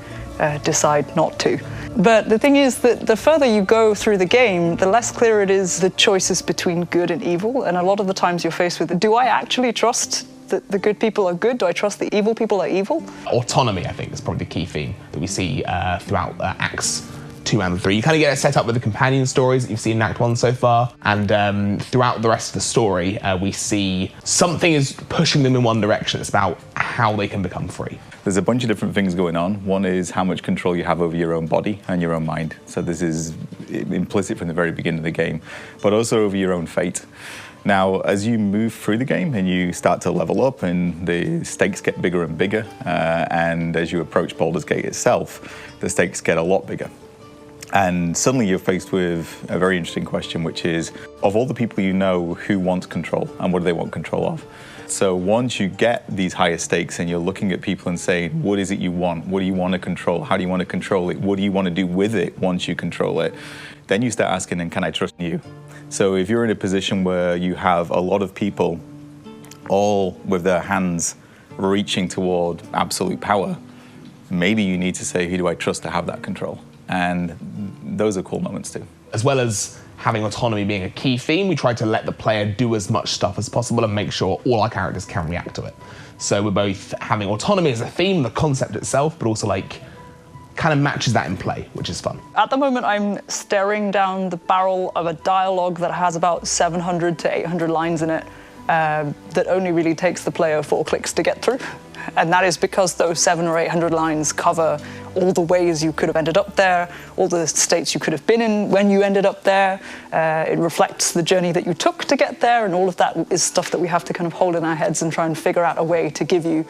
decide not to? But the thing is that the further you go through the game, the less clear it is the choices between good and evil. And a lot of the times you're faced with, do I actually trust that the good people are good? Do I trust the evil people are evil? Autonomy, I think, is probably the key theme that we see throughout Acts 2 and 3. You kind of get it set up with the companion stories that you've seen in Act 1 so far, and throughout the rest of the story, we see something is pushing them in one direction. It's about how they can become free. There's a bunch of different things going on. One is how much control you have over your own body and your own mind. So this is implicit from the very beginning of the game, but also over your own fate. Now, as you move through the game and you start to level up and the stakes get bigger and bigger, and as you approach Baldur's Gate itself, the stakes get a lot bigger. And suddenly you're faced with a very interesting question, which is, of all the people you know, who wants control and what do they want control of? So once you get these higher stakes and you're looking at people and saying, what is it you want? What do you want to control? How do you want to control it? What do you want to do with it once you control it? Then you start asking, and can I trust you? So if you're in a position where you have a lot of people all with their hands reaching toward absolute power, maybe you need to say, who do I trust to have that control? And those are cool moments too. As well as having autonomy being a key theme, we try to let the player do as much stuff as possible and make sure all our characters can react to it. So we're both having autonomy as a theme, the concept itself, but also like kind of matches that in play, which is fun. At the moment, I'm staring down the barrel of a dialogue that has about 700 to 800 lines in it that only really takes the player 4 clicks to get through. And that is because those 700 or 800 lines cover all the ways you could have ended up there, all the states you could have been in when you ended up there. It reflects the journey that you took to get there, and all of that is stuff that we have to kind of hold in our heads and try and figure out a way to give you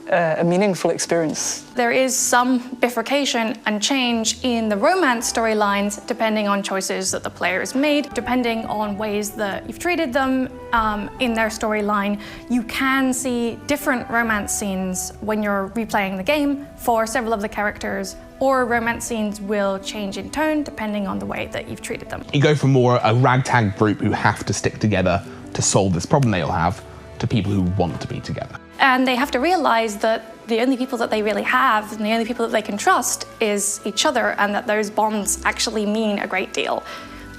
a meaningful experience. There is some bifurcation and change in the romance storylines depending on choices that the player has made, depending on ways that you've treated them in their storyline. You can see different romance scenes when you're replaying the game for several of the characters, or romance scenes will change in tone depending on the way that you've treated them. You go from more a ragtag group who have to stick together to solve this problem they all have, to people who want to be together. And they have to realize that the only people that they really have and the only people that they can trust is each other, and that those bonds actually mean a great deal.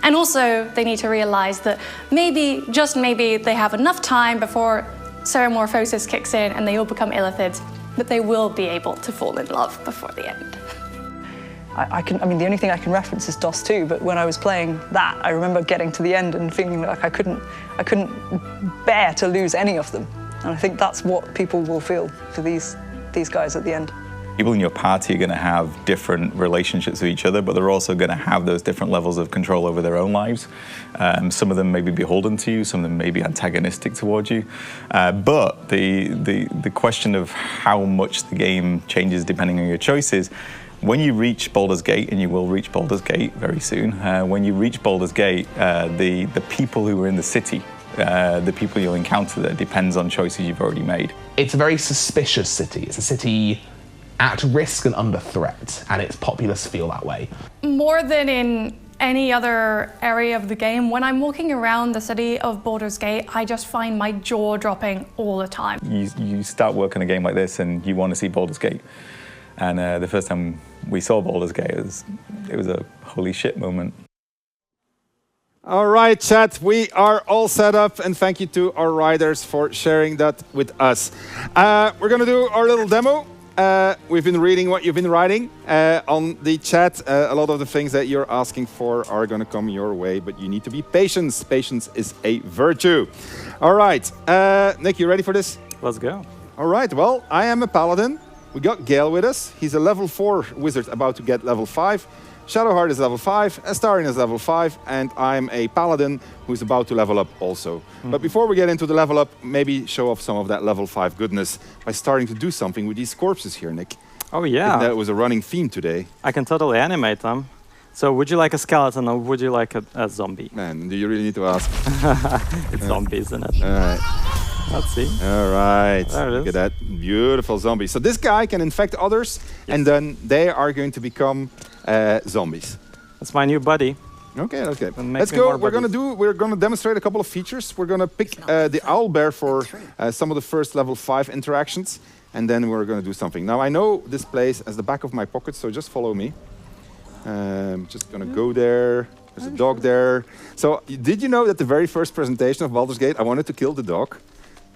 And also they need to realize that maybe, just maybe, they have enough time before seromorphosis kicks in and they all become illithids, but they will be able to fall in love before the end. I mean, the only thing I can reference is DOS 2, but when I was playing that, I remember getting to the end and feeling like I couldn't bear to lose any of them. And I think that's what people will feel for these guys at the end. People in your party are going to have different relationships with each other, but they're also going to have those different levels of control over their own lives. Some of them may be beholden to you, some of them may be antagonistic towards you. But the question of how much the game changes depending on your choices, when you reach Baldur's Gate, and you will reach Baldur's Gate very soon, when you reach Baldur's Gate, the people who are in the city, the people you'll encounter there, depends on choices you've already made. It's a very suspicious city. It's a city at risk and under threat, and its populace feel that way. More than in any other area of the game, when I'm walking around the city of Baldur's Gate, I just find my jaw dropping all the time. You start working a game like this and you want to see Baldur's Gate. And the first time we saw Baldur's Gate, it was a holy shit moment. All right, chat, we are all set up, and thank you to our writers for sharing that with us. We're going to do our little demo. We've been reading what you've been writing on the chat. A lot of the things that you're asking for are going to come your way, but you need to be patient. Patience is a virtue. All right, Nick, you ready for this? Let's go. All right, well, I am a paladin. We got Gale with us. He's a level 4 wizard about to get level 5. Shadowheart is level 5, Astarion is level 5, and I'm a paladin who's about to level up also. But before we get into the level up, maybe show off some of that level 5 goodness by starting to do something with these corpses here, Nick. Oh yeah. That was a running theme today. I can totally animate them. So would you like a skeleton or would you like a zombie? Man, do you really need to ask? It's zombies, isn't it? All right. Let's see. All right. There it is. Look at that beautiful zombie. So this guy can infect others, and then they are going to become zombies. That's my new buddy. Okay, okay. Let's go. We're gonna demonstrate a couple of features. We're gonna pick the owlbear for some of the first level 5 interactions, and then we're gonna do something. Now I know this place as the back of my pocket, so just follow me. Just gonna go there. There's a dog there. So did you know that the very first presentation of Baldur's Gate, I wanted to kill the dog?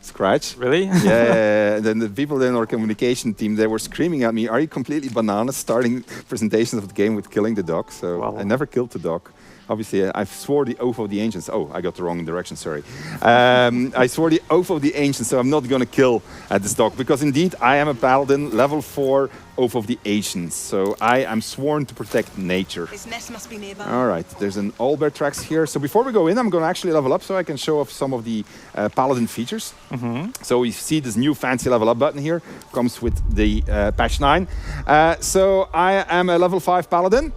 Scratch. Really? Yeah. Then the people in our communication team, they were screaming at me, "Are you completely bananas starting presentations of the game with killing the dog?" So wow. I never killed the dog. Obviously, I swore the oath of the ancients. Oh, I got the wrong direction, sorry. I swore the oath of the ancients, so I'm not going to kill this dog. Because indeed, I am a paladin, level 4, oath of the ancients. So I am sworn to protect nature. His nest must be nearby. All right, there's an owlbear tracks here. So before we go in, I'm going to actually level up so I can show off some of the paladin features. So we see this new fancy level up button here. Comes with the patch 9. So I am a level 5 paladin.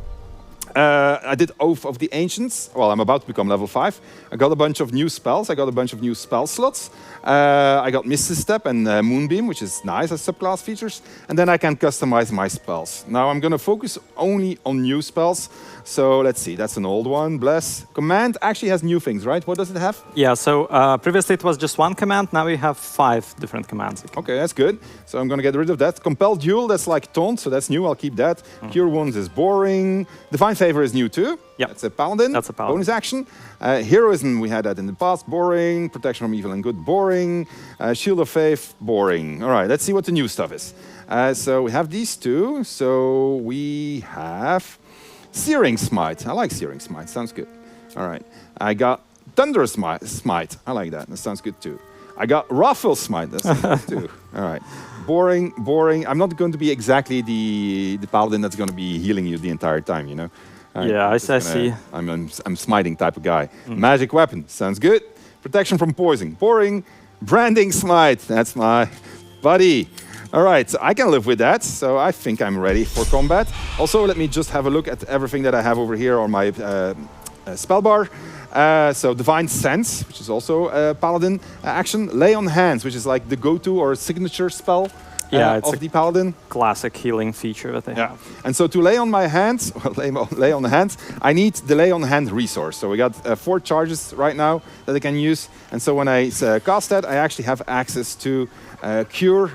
I did Oath of the Ancients. Well, I'm about to become level 5. I got a bunch of new spells. I got a bunch of new spell slots. I got Misty Step and Moonbeam, which is nice as subclass features. And then I can customize my spells. Now I'm going to focus only on new spells. So let's see, that's an old one. Bless. Command actually has new things, right? What does it have? Yeah, so previously it was just one command. Now we have 5 different commands. Okay, that's good. So I'm going to get rid of that. Compel Duel, that's like Taunt, so that's new. I'll keep that. Cure Wounds is boring. Divine Favor is new too. Yep. That's a Paladin. That's a Paladin. Bonus action. Heroism, we had that in the past. Boring. Protection from Evil and Good, boring. Shield of Faith, boring. All right, let's see what the new stuff is. So we have these two. So we have Searing Smite. I like Searing Smite. Sounds good. All right. I got Thunderous Smite. I like that. That sounds good too. I got Wrathful Smite. That sounds good too. All right. Boring, boring. I'm not going to be exactly the paladin that's going to be healing you the entire time, you know? Yeah, I see. I'm smiting type of guy. Magic Weapon. Sounds good. Protection from Poison. Boring. Branding Smite. That's my buddy. All right, so I can live with that. So I think I'm ready for combat. Also, let me just have a look at everything that I have over here on my spell bar. So Divine Sense, which is also a Paladin action. Lay on Hands, which is like the go-to or signature spell of the Paladin. Classic healing feature that they have. And so to lay on my hands, lay on the hands, I need the Lay on Hand resource. So we got 4 charges right now that I can use. And so when I cast that, I actually have access to Cure,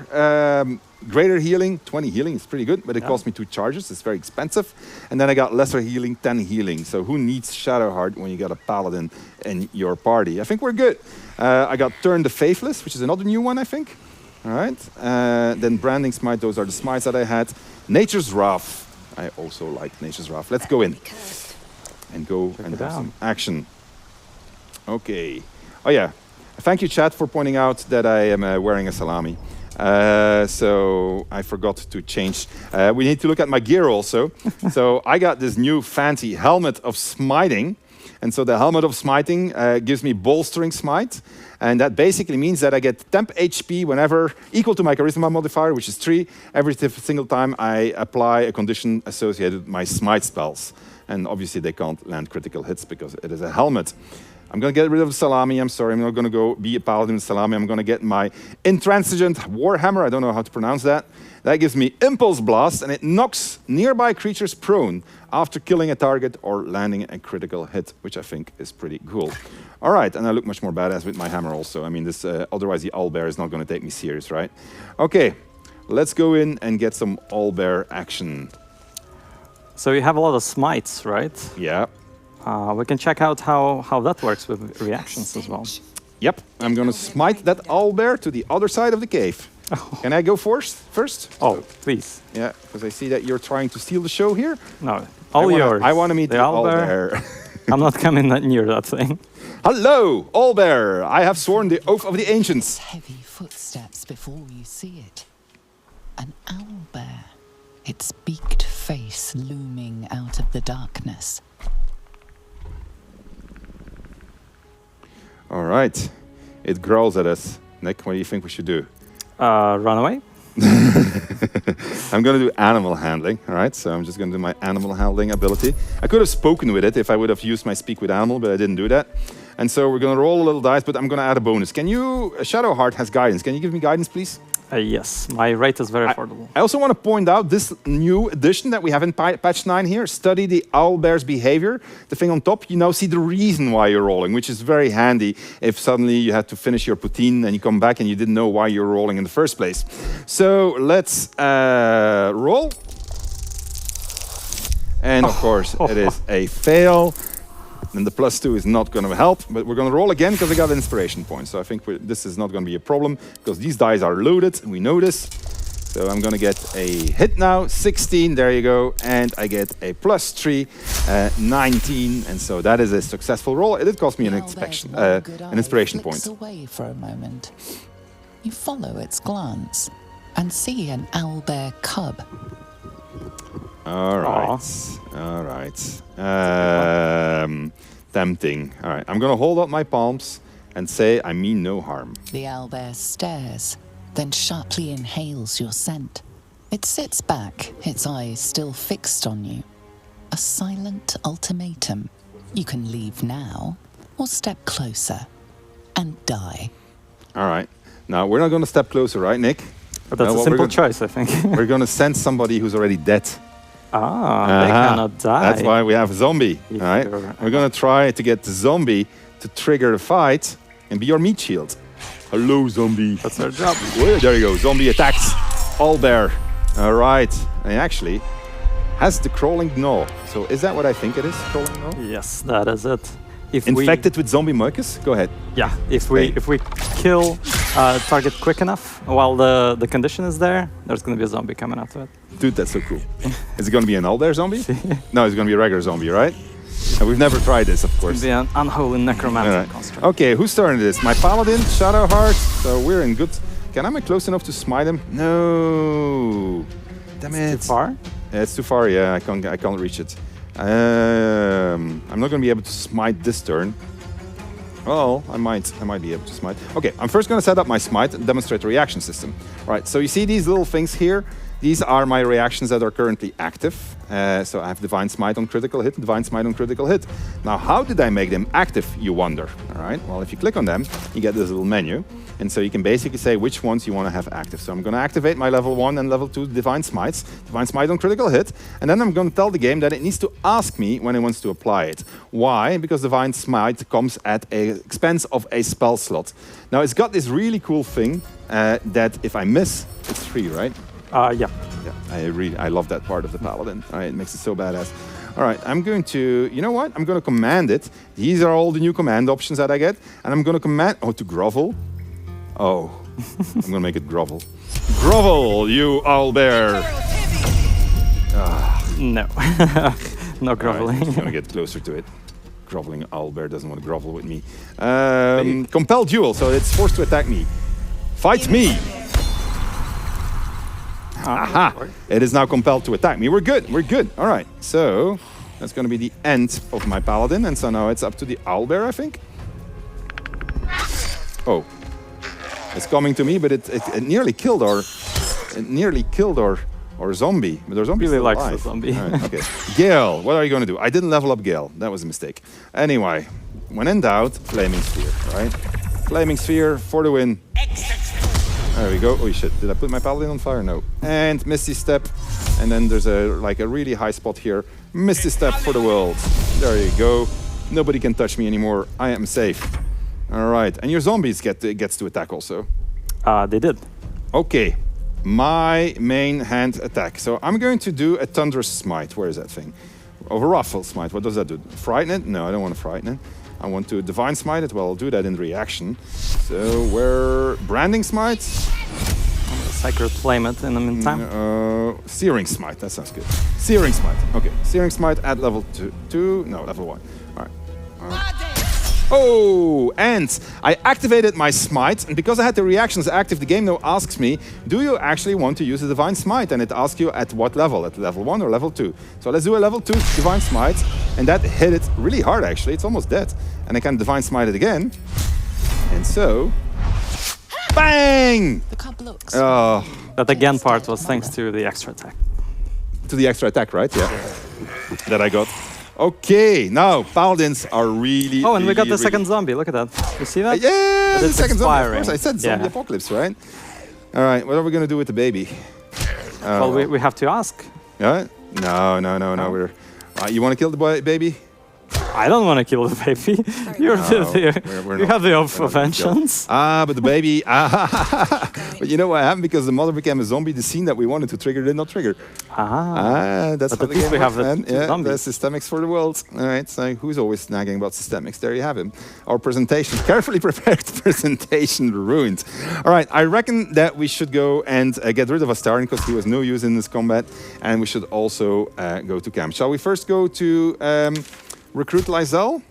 Greater Healing, 20 healing is pretty good, but it costs me 2 charges. It's very expensive. And then I got Lesser Healing, 10 healing. So who needs Shadowheart when you got a Paladin in your party? I think we're good. I got Turn the Faithless, which is another new one, I think. All right. Then Branding Smite, those are the smites that I had. Nature's Wrath. I also like Nature's Wrath. Let's go in and go and have some action. Okay. Oh, yeah. Thank you, chat, for pointing out that I am wearing a salami. So I forgot to change. We need to look at my gear also. So I got this new fancy Helmet of Smiting. And so the Helmet of Smiting gives me Bolstering Smite. And that basically means that I get temp HP whenever, equal to my Charisma modifier, which is 3, every single time I apply a condition associated with my Smite spells. And obviously they can't land critical hits because it is a helmet. I'm going to get rid of the salami. I'm sorry, I'm not going to go be a paladin with salami. I'm going to get my intransigent warhammer. I don't know how to pronounce that. That gives me impulse blast, and it knocks nearby creatures prone after killing a target or landing a critical hit, which I think is pretty cool. All right, and I look much more badass with my hammer also. I mean, this otherwise the owlbear is not going to take me serious, right? Okay, let's go in and get some owlbear action. So you have a lot of smites, right? Yeah. We can check out how that works with reactions as well. Yep, I'm going to smite that owlbear to the other side of the cave. Can I go first? Oh, please. Yeah, because I see that you're trying to steal the show here. No, all yours. I want to meet the owlbear. I'm not coming that near that thing. Hello, owlbear. I have sworn the oath of the ancients. Heavy footsteps before you see it. An owlbear, its beaked face looming out of the darkness. All right. It growls at us. Nick, what do you think we should do? Run away? I'm going to do animal handling, all right? So I'm just going to do my animal handling ability. I could have spoken with it if I would have used my speak with animal, but I didn't do that. And so we're going to roll a little dice, but I'm going to add a bonus. Can you... Shadowheart has guidance. Can you give me guidance, please? Yes, my rate is very affordable. I also want to point out this new addition that we have in patch 9 here. Study the owlbear's behavior. The thing on top, you now see the reason why you're rolling, which is very handy if suddenly you had to finish your poutine and you come back and you didn't know why you're rolling in the first place. So let's roll. And of course, it is a fail. And the +2 is not going to help, but we're going to roll again because I got an inspiration point. So I think this is not going to be a problem because these dice are loaded, and we know this. So I'm going to get a hit now, 16, there you go, and I get a +3, 19, and so that is a successful roll. It did cost me an inspiration point. Away for a moment. You follow its glance and see an owlbear cub. All right. All right. Tempting. All right. I'm going to hold up my palms and say I mean no harm. The owlbear stares, then sharply inhales your scent. It sits back, its eyes still fixed on you. A silent ultimatum. You can leave now or step closer and die. All right. Now, we're not going to step closer, right, Nick? But that's a simple choice, I think. We're going to send somebody who's already dead. They cannot die. That's why we have a zombie. All right? We're going to try to get the zombie to trigger the fight and be your meat shield. Hello, zombie. That's our job. There you go. Zombie attacks owlbear. All right. And actually has the crawling gnaw. So is that what I think it is, crawling gnaw? Yes, that is it. If infected with zombie mucus? Go ahead. Yeah, if we kill target quick enough while the condition is there, there's going to be a zombie coming after it. Dude, that's so cool. Is it going to be an owlbear zombie? No, it's going to be a regular zombie, right? And we've never tried this, of course. It's going to be an unholy necromantic construct. Okay, who's starting this? My paladin, Shadowheart. So we're in good... Can I be close enough to smite him? No. Damn it. Too far? Yeah, it's too far. Yeah, I can't reach it. I'm not going to be able to smite this turn. Well, I might be able to smite. Okay, I'm first going to set up my smite and demonstrate the reaction system. Right, so you see these little things here? These are my reactions that are currently active. So I have Divine Smite on critical hit, Divine Smite on critical hit. Now, how did I make them active, you wonder? All right, well, if you click on them, you get this little menu. And so you can basically say which ones you want to have active. So I'm going to activate my level 1 and level 2 Divine Smites. Divine Smite on critical hit. And then I'm going to tell the game that it needs to ask me when it wants to apply it. Why? Because Divine Smite comes at the expense of a spell slot. Now, it's got this really cool thing that if I miss, it's free, right? Yeah. I love that part of the Paladin. All right, it makes it so badass. All right, I'm going to, you know what? I'm going to command it. These are all the new command options that I get. And I'm going to command, to grovel. Oh, I'm going to make it grovel. Grovel, you owlbear. No. No groveling. Right, I'm going to get closer to it. Groveling owlbear doesn't want to grovel with me. Compel duel, so it's forced to attack me. Fight me. Aha! It is now compelled to attack me. We're good. We're good. All right. So that's going to be the end of my paladin, and so now it's up to the owlbear, I think. Oh, it's coming to me, but it nearly killed our zombie. But our zombie really still likes alive. the zombie. Right, okay. Gale, what are you going to do? I didn't level up Gale. That was a mistake. Anyway, when in doubt, Flaming Sphere, right? Flaming Sphere for the win. There we go. Oh shit, did I put my Paladin on fire? No. And Misty Step. And then there's a really high spot here. Misty Step for the world. There you go. Nobody can touch me anymore. I am safe. All right. And your zombies gets to attack also. They did. Okay. My main hand attack. So I'm going to do a Thunderous Smite. Where is that thing? Overruffle Smite. What does that do? Frighten it? No, I don't want to frighten it. I want to Divine Smite it. Well, I'll do that in reaction. So where Branding Smite? Sacred Flame it in the meantime. Searing Smite. That sounds good. Searing Smite. Okay. Searing Smite at level 2. No, level 1. All right. Oh, and I activated my Smite, and because I had the reactions active, the game now asks me, do you actually want to use a Divine Smite? And it asks you at what level, at level 1 or level 2. So let's do a level 2 Divine Smite, and that hit it really hard actually, it's almost dead. And I can Divine Smite it again, and so, bang! Oh. That again part was thanks to the extra attack. To the extra attack, right? Yeah. That I got. Okay, now Paladins are really. Oh, and we got the second zombie. Look at that. You see that? Yeah, but the second expiring. zombie. Of course, I said zombie apocalypse, right? All right, what are we gonna do with the baby? Well, we have to ask. Yeah? No. We're. You want to kill the baby? I don't want to kill the baby. You have the oath of vengeance. But the baby. But you know what happened? Because the mother became a zombie, the scene that we wanted to trigger did not trigger. But That's how at least we have the the systemics for the world. All right, so who's always nagging about systemics? There you have him. Our presentation, carefully prepared presentation ruined. All right, I reckon that we should go and get rid of Astarion because he was no use in this combat, and we should also go to camp. Shall we first go to recruit Lysel?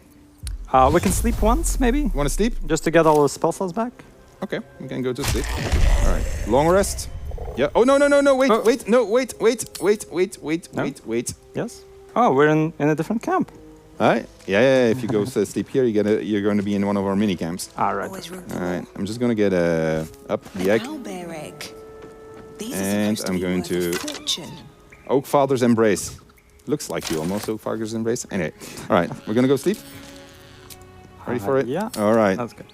We can sleep once, maybe. Want to sleep? Just to get all the spell slots back. Okay, we can go to sleep. All right, long rest. Yeah. Oh no! Wait. Yes. Oh, we're in a different camp. All right. Yeah. If you go to sleep here, you're going to be in one of our mini camps. All right. All right. I'm just going to get up the egg. And I'm going to Oak Father's Embrace. Looks like you almost Oak Father's Embrace. Anyway. All right. We're going to go sleep. Ready for it? Yeah. All right. That's good.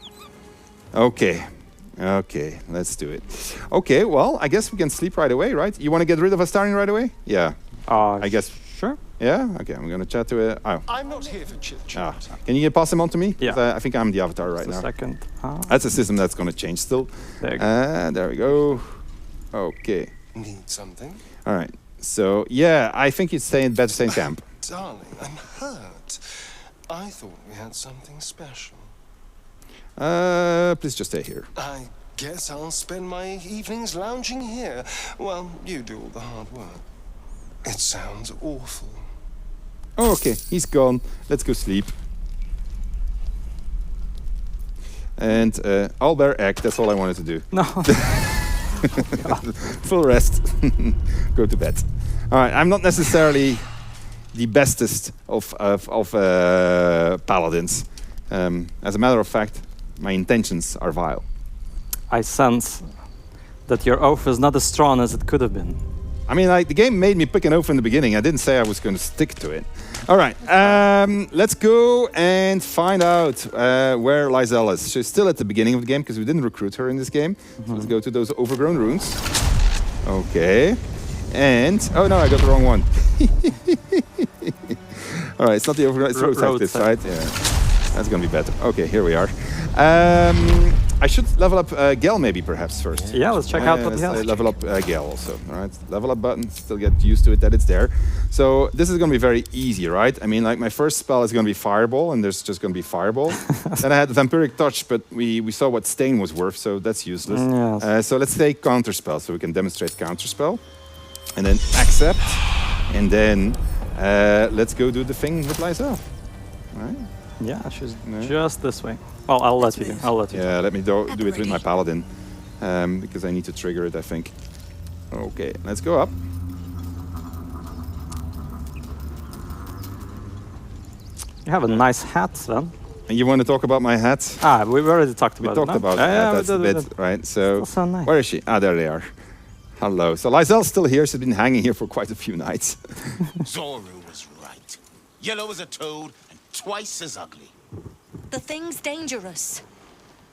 Okay, let's do it. Okay, well, I guess we can sleep right away, right? You want to get rid of Astarion right away? Yeah. I guess. Sure. Yeah? Okay, I'm going to chat to it. Oh. I'm not here for chit-chat. Can you pass him on to me? Yeah. I think I'm the avatar right now. Second. That's a system that's going to change still. There you go. There we go. Okay. Need something? All right. So, yeah, I think you'd better stay in camp. Darling, I'm hurt. I thought we had something special. Please just stay here. I guess I'll spend my evenings lounging here. Well, you do all the hard work. It sounds awful. Oh, okay, he's gone. Let's go sleep. And I'll bear egg. That's all I wanted to do. No. Full rest. Go to bed. All right. I'm not necessarily the bestest of paladins. As a matter of fact, my intentions are vile. I sense that your oath is not as strong as it could have been. I mean, the game made me pick an oath in the beginning. I didn't say I was going to stick to it. All right, let's go and find out where Lysel is. She's still at the beginning of the game because we didn't recruit her in this game. So let's go to those overgrown ruins. Okay. And, oh no, I got the wrong one. All right, it's not the overgrown, it's roadside this, right? Yeah, that's going to be better. Okay, here we are. I should level up Gel maybe perhaps first. Yeah, let's check out what he has. Level up Gel also. All right, level up button. Still get used to it that it's there. So this is going to be very easy, right? I mean, like my first spell is going to be Fireball, and there's just going to be Fireball. Then I had Vampiric Touch, but we saw what Stain was worth, so that's useless. Yes. So let's take Counterspell, so we can demonstrate Counterspell, and then Accept, and then let's go do the thing with Lysel. All right. Yeah, she's just this way. Well, I'll let you. Yeah, let me do it with my Paladin, because I need to trigger it, I think. Okay, let's go up. You have a nice hat, Sven. And you want to talk about my hat? We've already talked about it. We talked about that. That's a bit, right? So, nice. Where is she? There they are. Hello. So Lysel's still here. She's been hanging here for quite a few nights. Zoru was right. Yellow as a toad and twice as ugly. The thing's dangerous.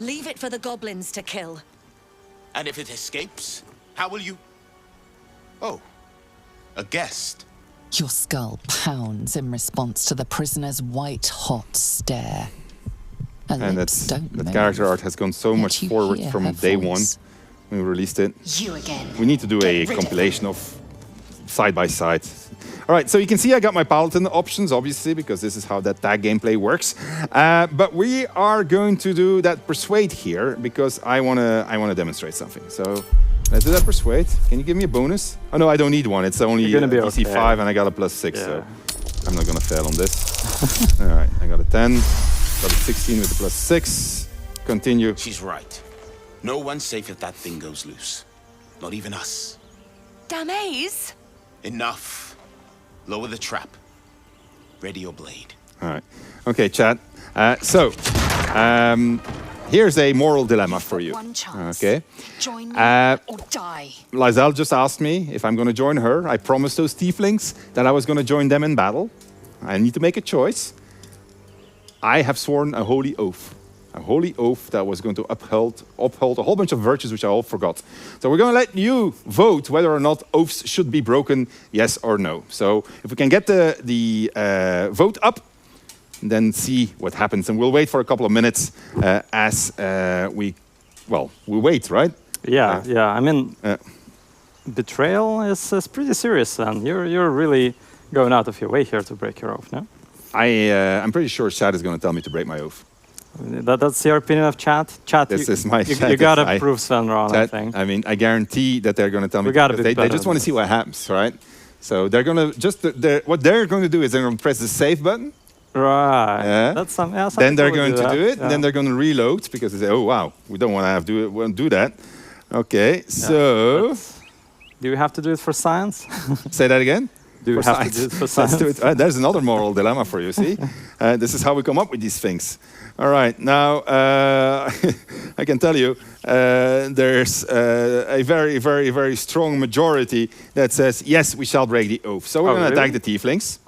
Leave it for the goblins to kill. And if it escapes, how will you... Oh, a guest. Your skull pounds in response to the prisoner's white-hot stare. And that character art has gone so much forward from day one when we released it. You again. We need to do a compilation of side by side. All right, so you can see I got my Paladin options, obviously, because this is how that tag gameplay works. But we are going to do that Persuade here because I wanna demonstrate something. So let's do that Persuade. Can you give me a bonus? Oh no, I don't need one. It's only DC 5 and I got a +6, so I'm not gonna fail on this. All right, I got a 10, got a 16 with a +6. Continue. She's right. No one's safe if that thing goes loose. Not even us. Damaze? Enough. Lower the trap. Ready your blade. All right. Okay, chat. Here's a moral dilemma for you. Okay. Join me or die. Lizelle just asked me if I'm going to join her. I promised those tieflings that I was going to join them in battle. I need to make a choice. I have sworn a holy oath. A holy oath that was going to uphold a whole bunch of virtues which I all forgot. So we're going to let you vote whether or not oaths should be broken, yes or no. So if we can get the vote up, then see what happens. And we'll wait for a couple of minutes as we wait, right? Yeah, I mean, betrayal is pretty serious, and you're really going out of your way here to break your oath, no? I'm pretty sure Chad is going to tell me to break my oath. That's your opinion of chat? This is my chat. You gotta prove Sven wrong, I think. I mean, I guarantee that they're going to tell me. They just want to see what happens, right? So they're going to what they're going to do is they're going to press the save button. Right. Yeah. That's some then they're going to do it. Yeah. And then they're going to reload because they say, "Oh wow, we don't want to do that." Okay, so do you have to do it for science? Say that again. Do you have to do it for science? Let's do it. There's another moral dilemma for you. See, this is how we come up with these things. All right, now I can tell you there's a very, very, very strong majority that says yes, we shall break the oath. So we're going to attack the tieflings.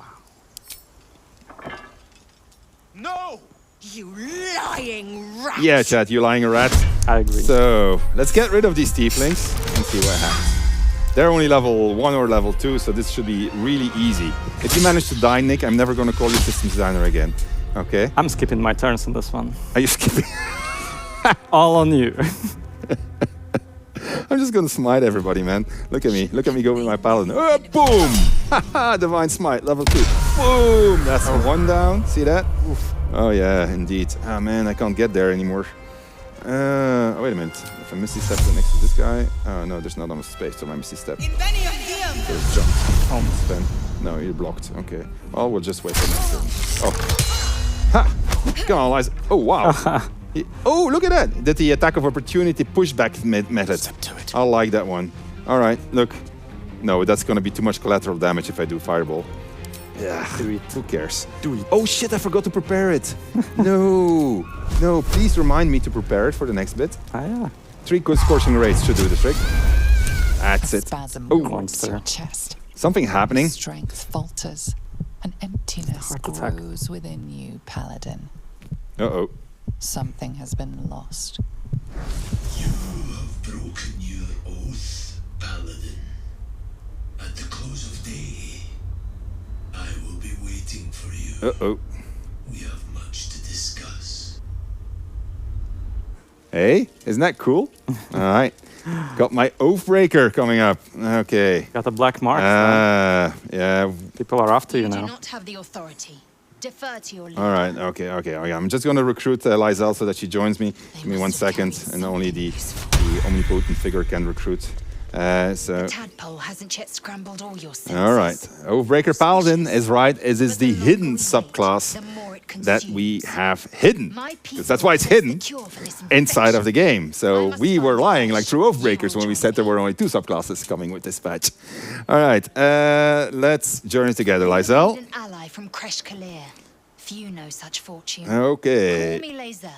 No! You lying rat! Yeah, chat, you lying rat. I agree. So let's get rid of these tieflings and see what happens. They're only level 1 or level 2, so this should be really easy. If you manage to die, Nick, I'm never going to call you systems designer again. Okay. I'm skipping my turns in this one. Are you skipping? All on you. I'm just gonna smite everybody, man. Look at me go with my Paladin. Boom! Haha, Divine Smite, level 2. Boom! That's one down. See that? Oof. Oh yeah, indeed. Ah man, I can't get there anymore. Wait a minute. If I Misty Step next to this guy. Oh no, there's not enough space for my Misty Step. There's jump. Oh, Ben. No, you're blocked. Okay. Well, we'll just wait for next turn. Oh. Ha! Come on, Liza. Oh, wow. Oh, look at that. Did the attack of opportunity pushback method. I like that one. All right, look. No, that's going to be too much collateral damage if I do Fireball. Yeah, who cares? Do it. Oh, shit, I forgot to prepare it. No, please remind me to prepare it for the next bit. Ah, yeah. 3 good scorching rays should do the trick. That's it. Oh, monster. Chest. Something happening. Strength falters. An emptiness grows within you, Paladin. Uh-oh. Something has been lost. You have broken your oath, Paladin. At the close of day, I will be waiting for you. Uh-oh. We have much to discuss. Hey, isn't that cool? All right. Got my Oathbreaker coming up. Okay. Got a black mark. Yeah. People are after you now. You do not have the authority. Defer to your leader. All right. Okay. I'm just going to recruit Lizelle so that she joins me. Give me 1 second, and only the omnipotent figure can recruit. The tadpole hasn't yet scrambled all your senses. All right. Oathbreaker Paladin is right. It is the hidden subclass that we have hidden. Because that's why it's hidden inside of the game. So we were lying like true Oathbreakers when we said there were only 2 subclasses coming with this patch. All right. Let's journey together, Lizelle. An ally from Kresh Kalir. Few know such fortune. Okay. Call me Lizelle.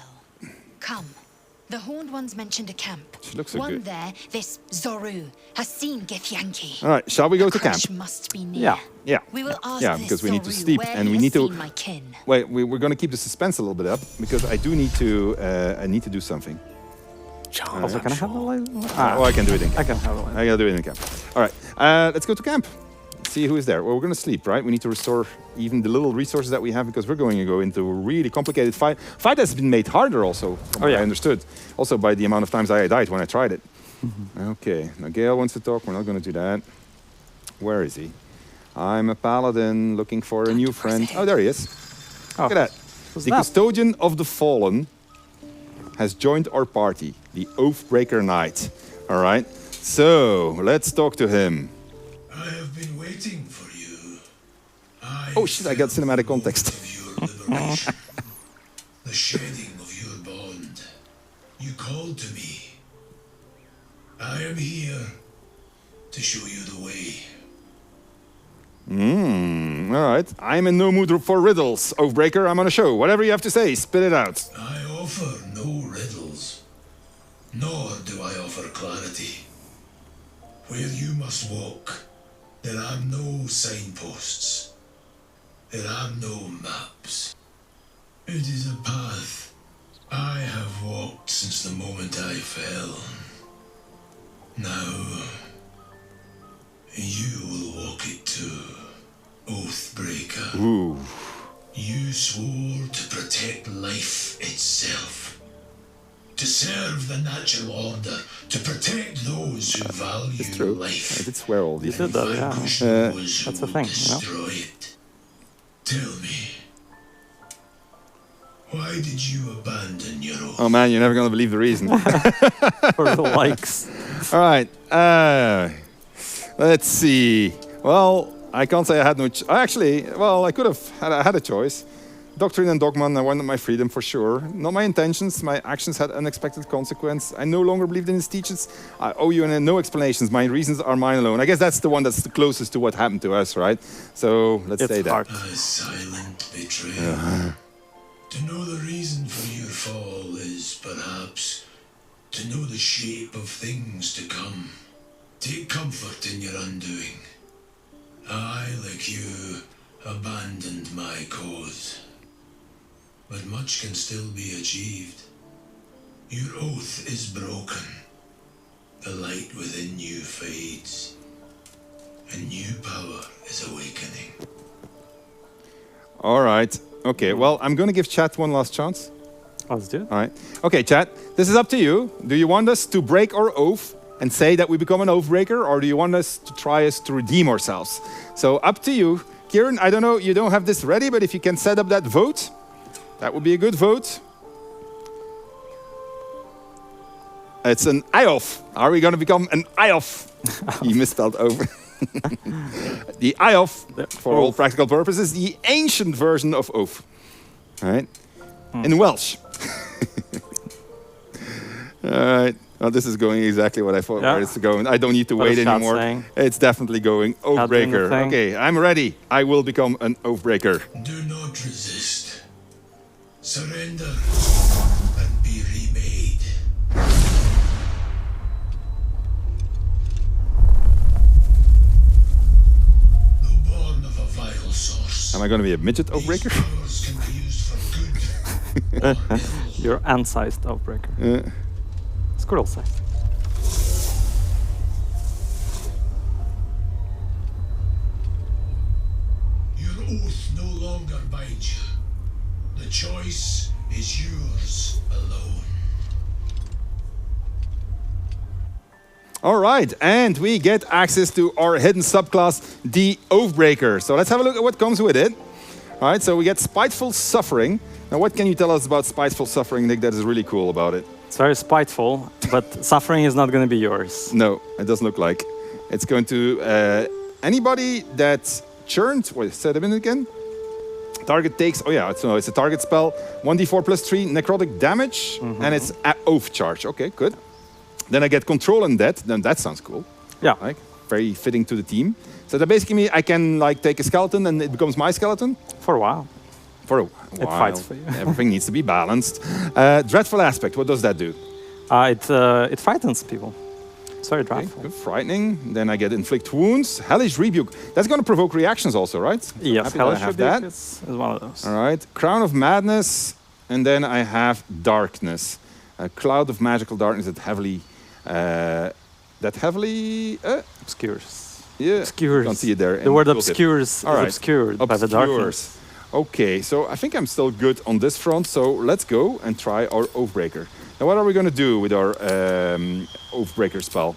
Come. The Horned Ones mentioned a camp. She looks so One good. there, this Zoru, has seen Githyanki. All right, shall we go to camp? Crash must be near. Yeah. Yeah. We will ask Yeah, this because we need to Zoru sleep where and he we has need to. seen my kin. Wait, we're going to keep the suspense a little bit up because I do need to. I need to do something. Also, can I have the light? Oh, I can do it in camp. I can have the light. I gotta do it in camp. All right, let's go to camp. See who is there. Well, we're gonna sleep, right? We need to restore even the little resources that we have because we're going to go into a really complicated fight. Fight that's been made harder also, from what I understood. Also by the amount of times I died when I tried it. Okay, now Gale wants to talk. We're not gonna do that. Where is he? I'm a paladin looking for a new friend. Oh, there he is. Look at that. The custodian of the fallen has joined our party, the Oathbreaker Knight. All right, so let's talk to him. I have been waiting for you. Oh shit, I got cinematic context. The shedding of your bond. You called to me. I am here to show you the way. All right, I'm in no mood for riddles, Oathbreaker. I'm on a show. Whatever you have to say, spit it out. I offer no riddles, nor do I offer clarity. Where you must walk, there are no signposts. There are no maps. It is a path I have walked since the moment I fell. Now, you will walk it too, Oathbreaker. Ooh. You swore to protect life itself, to serve the natural order, to protect those who value It's true. life. I did swear all these You did that, yeah. That's the thing, you know? Destroy it. Tell me, why did you abandon your oath? Oh man, you're never gonna believe the reason. For the likes. All right. Let's see. Well, I can't say I had no. I could have had a choice. Doctrine and dogma, I wanted my freedom for sure. Not my intentions. My actions had unexpected consequence. I no longer believed in his teachings. I owe you no explanations. My reasons are mine alone. I guess that's the one that's the closest to what happened to us, right? So let's say that. A silent betrayal. To know the reason for your fall is perhaps to know the shape of things to come. Take comfort in your undoing. I, like you, abandoned my cause. But much can still be achieved. Your oath is broken. The light within you fades. A new power is awakening. All right. Okay. Well, I'm going to give chat one last chance. Let's do it. All right. Okay, chat. This is up to you. Do you want us to break our oath and say that we become an oathbreaker, or do you want us to redeem ourselves? So up to you. Kieran, I don't know, you don't have this ready, but if you can set up that vote, that would be a good vote. It's an IOF. Are we going to become an IOF? You misspelled over. The IOF, for all practical purposes, the ancient version of oath. All right? In Welsh. All right. Well, this is going exactly what I thought where it's going. I don't need to wait anymore. It's definitely going Oathbreaker. Okay, I'm ready. I will become an Oathbreaker. Do not resist. Surrender and be remade. Though born of a vital source. Am I going to be a midget Oathbreaker? You're ant-sized Oathbreaker. Squirrel-sized. Your oath no longer binds you. The choice is yours alone. All right, and we get access to our hidden subclass, the Oathbreaker. So let's have a look at what comes with it. All right, so we get Spiteful Suffering. Now, what can you tell us about Spiteful Suffering, Nick, that is really cool about it? It's very spiteful, but suffering is not going to be yours. No, it doesn't look like. It's going to... anybody that churned... Wait, say that in again? Target takes... Oh, yeah, it's a target spell. 1d4 plus 3 necrotic damage, and it's Oath charge. Okay, good. Then I get Control Undead. Then that sounds cool. Yeah. Like, very fitting to the team. So that basically means I can like take a skeleton and it becomes my skeleton? For a while. For a while. It fights for you. Everything needs to be balanced. Dreadful Aspect, what does that do? It frightens people. It's very dreadful. Good, frightening. Then I get inflict wounds. Hellish rebuke. That's going to provoke reactions also, right? So Yes, Hellish Hellish rebuke is one of those. All right. Crown of madness, and then I have darkness. A cloud of magical darkness that heavily obscures. Yeah, obscures. Can't see it there. The word obscures All is right. obscured by the darkness. Okay, so I think I'm still good on this front. So let's go and try our Oathbreaker. Now, what are we going to do with our Oathbreaker spell?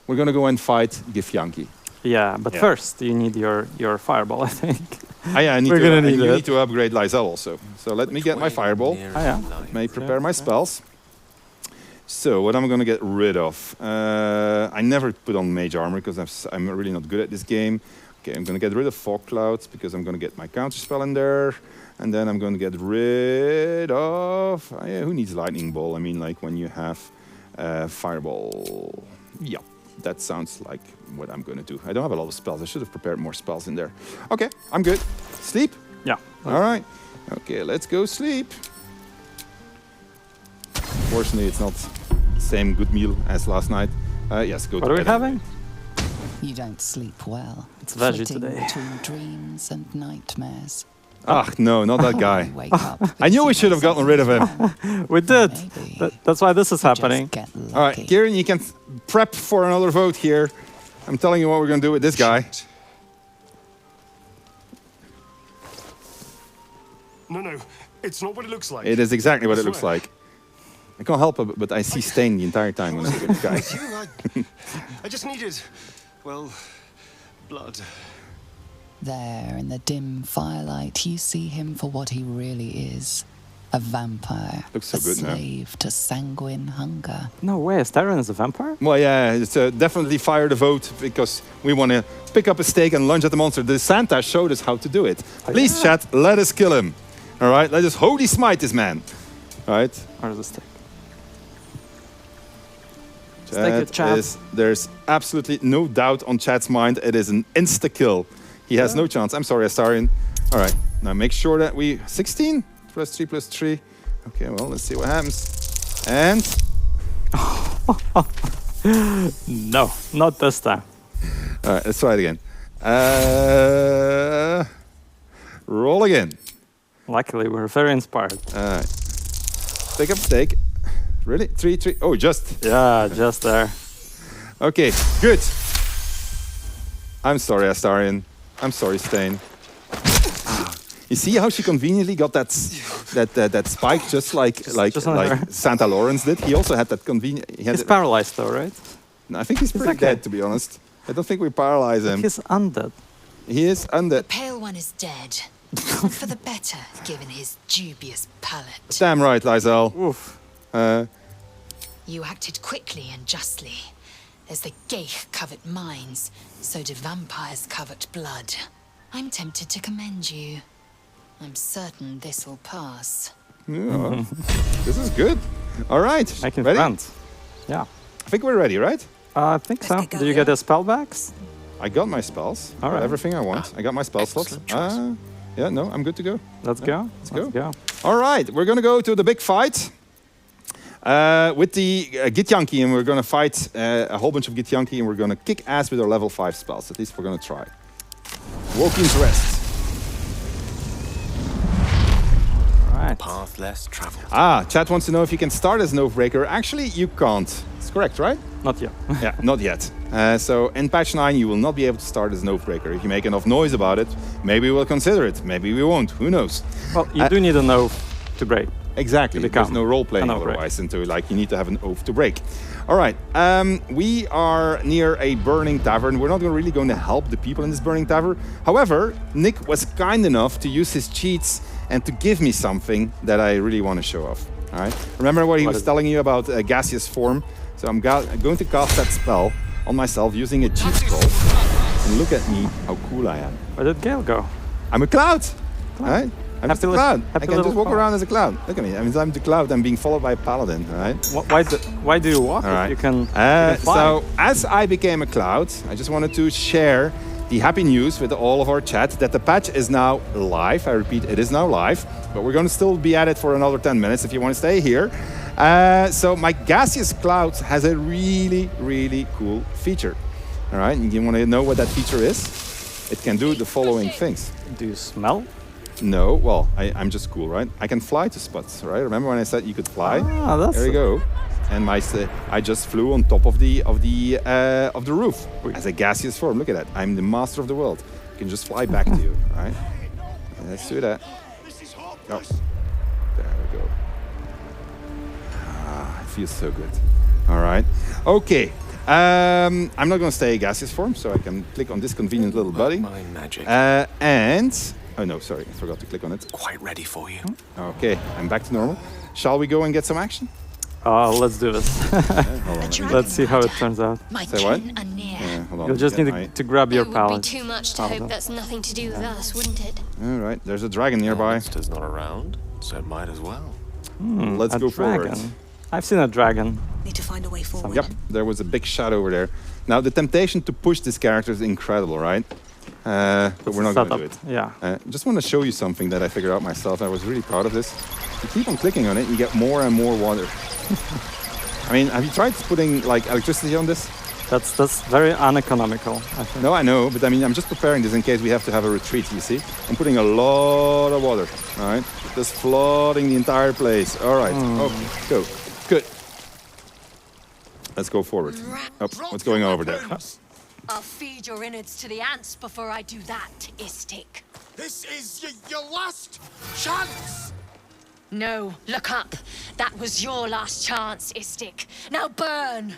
We're going to go and fight Githyanki. Yeah, but first you need your fireball, I think. Yeah, I need We're to, need you it. need to upgrade Lysel also. So let me get my fireball. May prepare my spells. So what am I going to get rid of? I never put on mage armor because I'm really not good at this game. Okay, I'm going to get rid of fog clouds because I'm going to get my counter spell in there. And then I'm going to get rid of... who needs lightning ball? I mean, like when you have fireball. Yeah, that sounds like what I'm going to do. I don't have a lot of spells. I should have prepared more spells in there. Okay, I'm good. Sleep? Yeah. All right. Okay, let's go sleep. Fortunately, it's not the same good meal as last night. Yes, go to bed. What are we having? You don't sleep well. It's veggie Flitting today. between dreams and nightmares. Ah, no, not that guy. Wake up I knew we should have gotten rid of him. We did. That's why this is happening. All right, Kieran, you can prep for another vote here. I'm telling you what we're going to do with this guy. No, it's not what it looks like. It is exactly what I it looks swear. like. I can't help it, but I see stain the entire time when I look at this guy. I just needed, well, blood. There in the dim firelight, you see him for what he really is. A vampire. Looks so a good now. slave to sanguine hunger. No way, Styron is a vampire? Well, yeah, it's definitely fire the vote because we want to pick up a stake and lunge at the monster. The Santa showed us how to do it. Please, chat, let us kill him. All right, let us holy smite this man. All right. Where's the stake? There's absolutely no doubt on chat's mind. It is an insta-kill. He has no chance. I'm sorry, Astarion. All right, now make sure that we... 16 plus 3 plus 3. Okay, well, let's see what happens. And... No, not this time. All right, let's try it again. Roll again. Luckily, we're very inspired. All right. Pick up stake. Really? 3, 3. Oh, just. Yeah, just there. Okay, good. I'm sorry, Astarion. I'm sorry, Stain. You see how she conveniently got that spike just like Santa Lawrence did? He also had that convenient... He's paralyzed though, right? No, I think he's pretty dead, to be honest. I don't think we paralyze him. He's undead. He is undead. The Pale One is dead. Not for the better, given his dubious palate. Damn right, Lysel. Oof. You acted quickly and justly. As the Geich covet mines, so do vampires covet blood. I'm tempted to commend you. I'm certain this will pass. Yeah, this is good. All right, Making ready? friends. Yeah. I think we're ready, right? I think so. Did you get the spell backs? I got my spells. All right. Everything I want. I got my spell slots. Yeah, no, I'm good to go. Let's go. Let's go. All right, we're going to go to the big fight with the Githyanki, and we're going to fight a whole bunch of Githyanki, and we're going to kick ass with our level 5 spells. At least we're going to try. Wokin's Rest. Right. Path less traveled. Chat wants to know if you can start as an Oathbreaker. Actually, you can't. It's correct, right? Not yet. Yeah, not yet. So in patch 9, you will not be able to start as an Oathbreaker. If you make enough noise about it, maybe we'll consider it. Maybe we won't. Who knows? Well, you do need an oath to break. Exactly. There's no role playing an oath otherwise. You need to have an oath to break. All right. We are near a burning tavern. We're not really going to help the people in this burning tavern. However, Nick was kind enough to use his cheats and to give me something that I really want to show off. All right. Remember what he was telling you about gaseous form? So I'm going to cast that spell on myself using a cheat scroll. And look at me, how cool I am. Where did Gale go? I'm a cloud. All right. I'm just a cloud. I can just walk cloud. around as a cloud. Look at me. I mean, I'm the cloud. I'm being followed by a paladin. All right. Why do you walk? All right. You can fly. So as I became a cloud, I just wanted to share the happy news with all of our chat that the patch is now live. I repeat, it is now live, but we're going to still be at it for another 10 minutes if you want to stay here. So my gaseous cloud has a really, really cool feature. All right, and you want to know what that feature is? It can do the following things. Do you smell? No, well, I'm just cool, right? I can fly to spots, right? Remember when I said you could fly? Ah, that's there you go. And I just flew on top of the roof as a gaseous form. Look at that! I'm the master of the world. I can just fly back to you, right? Let's do that. Oh, there we go. Ah, it feels so good. All right. Okay. I'm not going to stay gaseous form, so I can click on this convenient little buddy. My magic. And oh no, sorry, I forgot to click on it. Quite ready for you. Okay, I'm back to normal. Shall we go and get some action? Let's do this. Let's see how it turns out. Say what? Hold on. You'll just need to grab your pallet. It would be too much to hope that's nothing to do with us, wouldn't it? All right, there's a dragon nearby. Monster's not around, so it might as well. Let's go forward. I've seen a dragon. Need to find a way forward. Yep, there was a big shadow over there. Now, the temptation to push this character is incredible, right? But we're not going to do it. Yeah. Just want to show you something that I figured out myself. I was really proud of this. You keep on clicking on it, you get more and more water. I mean, have you tried putting like electricity on this? That's very uneconomical, I think. No, I know, but I mean, I'm just preparing this in case we have to have a retreat, you see? I'm putting a lot of water, all right? Just flooding the entire place. All right, okay, go. Good. Let's go forward. Oh, what's going on over there? I'll feed your innards to the ants before I do that, Istik. This is your last chance! No, look up. That was your last chance, Istik. Now burn!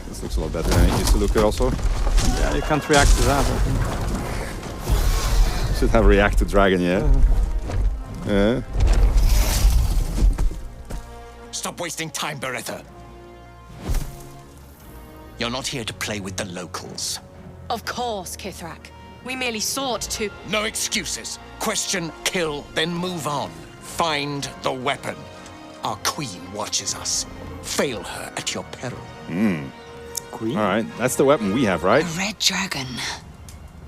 This looks a lot better than it used to look also. Yeah, you can't react to that, I think. Should have react to dragon, yeah? Stop wasting time, Beretta. You're not here to play with the locals. Of course, Kithrak. We merely sought to... No excuses. Question, kill, then move on. Find the weapon. Our queen watches us. Fail her at your peril. Queen? All right, that's the weapon we have, right? A red dragon.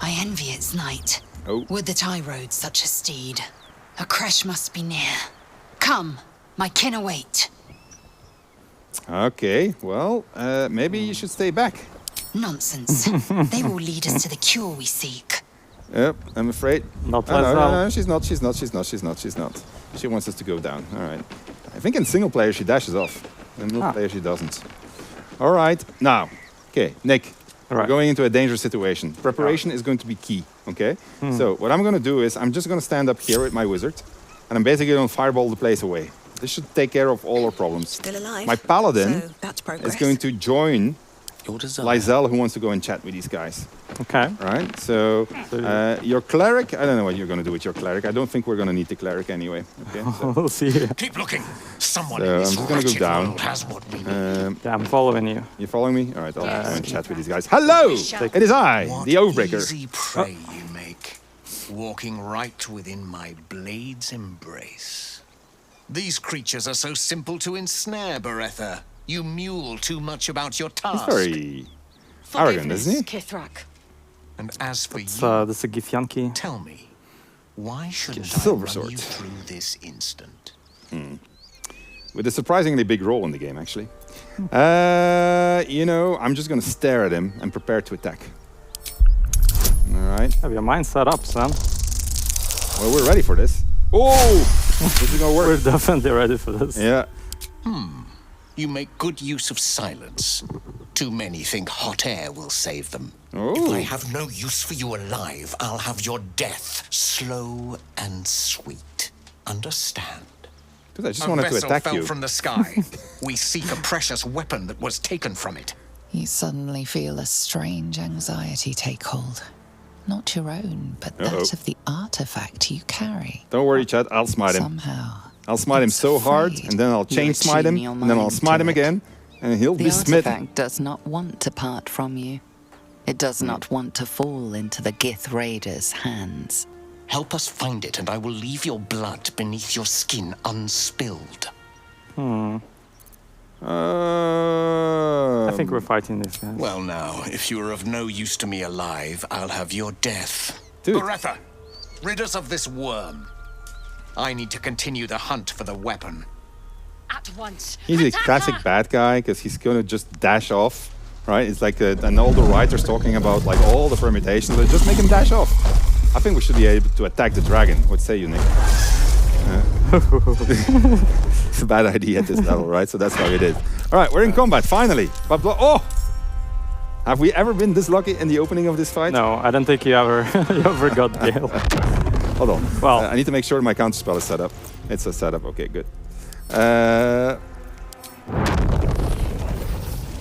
I envy its knight. Oh. Would that I rode such a steed. A crash must be near. Come, my kin await. Okay, well, maybe you should stay back. Nonsense. They will lead us to the cure we seek. Yep, I'm afraid. Not no, she's not. She wants us to go down. All right. I think in single player she dashes off. In multiplayer she doesn't. All right, now, okay, Nick. We're going into a dangerous situation. Preparation is going to be key, okay? So what I'm going to do is I'm just going to stand up here with my wizard, and I'm basically going to fireball the place away. This should take care of all our problems. Still alive. My Paladin so that's progress. is going to join Lysel, who wants to go and chat with these guys. Okay. Right, so your cleric, I don't know what you're going to do with your cleric. I don't think we're going to need the cleric anyway. Okay, so. We'll see. Keep looking. Someone So in I'm this just going to go wretched down. world has what we need. Yeah, I'm following you. You're following me? All right, I'll go and chat with these guys. Hello! It is I, the Oathbreaker. Easy prey you make, walking right within my blade's embrace. These creatures are so simple to ensnare, Beretta. You mule too much about your task. He's very arrogant, isn't he? Kithrak. And as for This is a Githyanki. tell me, why shouldn't Silver I run sword. you through this instant? With a surprisingly big role in the game, actually. You know, I'm just going to stare at him and prepare to attack. All right. Have your mind set up, son. Well, we're ready for this. Oh! This is going to work. We're definitely ready for this. Yeah. You make good use of silence. Too many think hot air will save them. Oh. If I have no use for you alive, I'll have your death slow and sweet. Understand? Because I just wanted to attack fell you. from the sky. We seek a precious weapon that was taken from it. You suddenly feel a strange anxiety take hold. Not your own, but that of the artifact you carry. Don't worry, Chad. I'll smite him. Somehow. I'll smite him so hard, and then I'll chain smite him, and then I'll smite him again, and he'll The be smitten. artifact does not want to part from you. It does not want to fall into the Gith Raiders' hands. Help us find it, and I will leave your blood beneath your skin unspilled. I think we're fighting these guys. Well now, if you are of no use to me alive, I'll have your death. Dude. Beretha, rid us of this worm. I need to continue the hunt for the weapon. At once. He's a classic bad guy because he's gonna just dash off, right? It's like an older writer's talking about like all the permutations. So just make him dash off. I think we should be able to attack the dragon. What say you, Nick? It's a bad idea at this level, right? So that's how it is. All right, we're in combat finally. But oh, have we ever been this lucky in the opening of this fight? No, I don't think you ever got Gale. Hold on. Well, I need to make sure my counterspell is set up. It's a setup. Okay, good.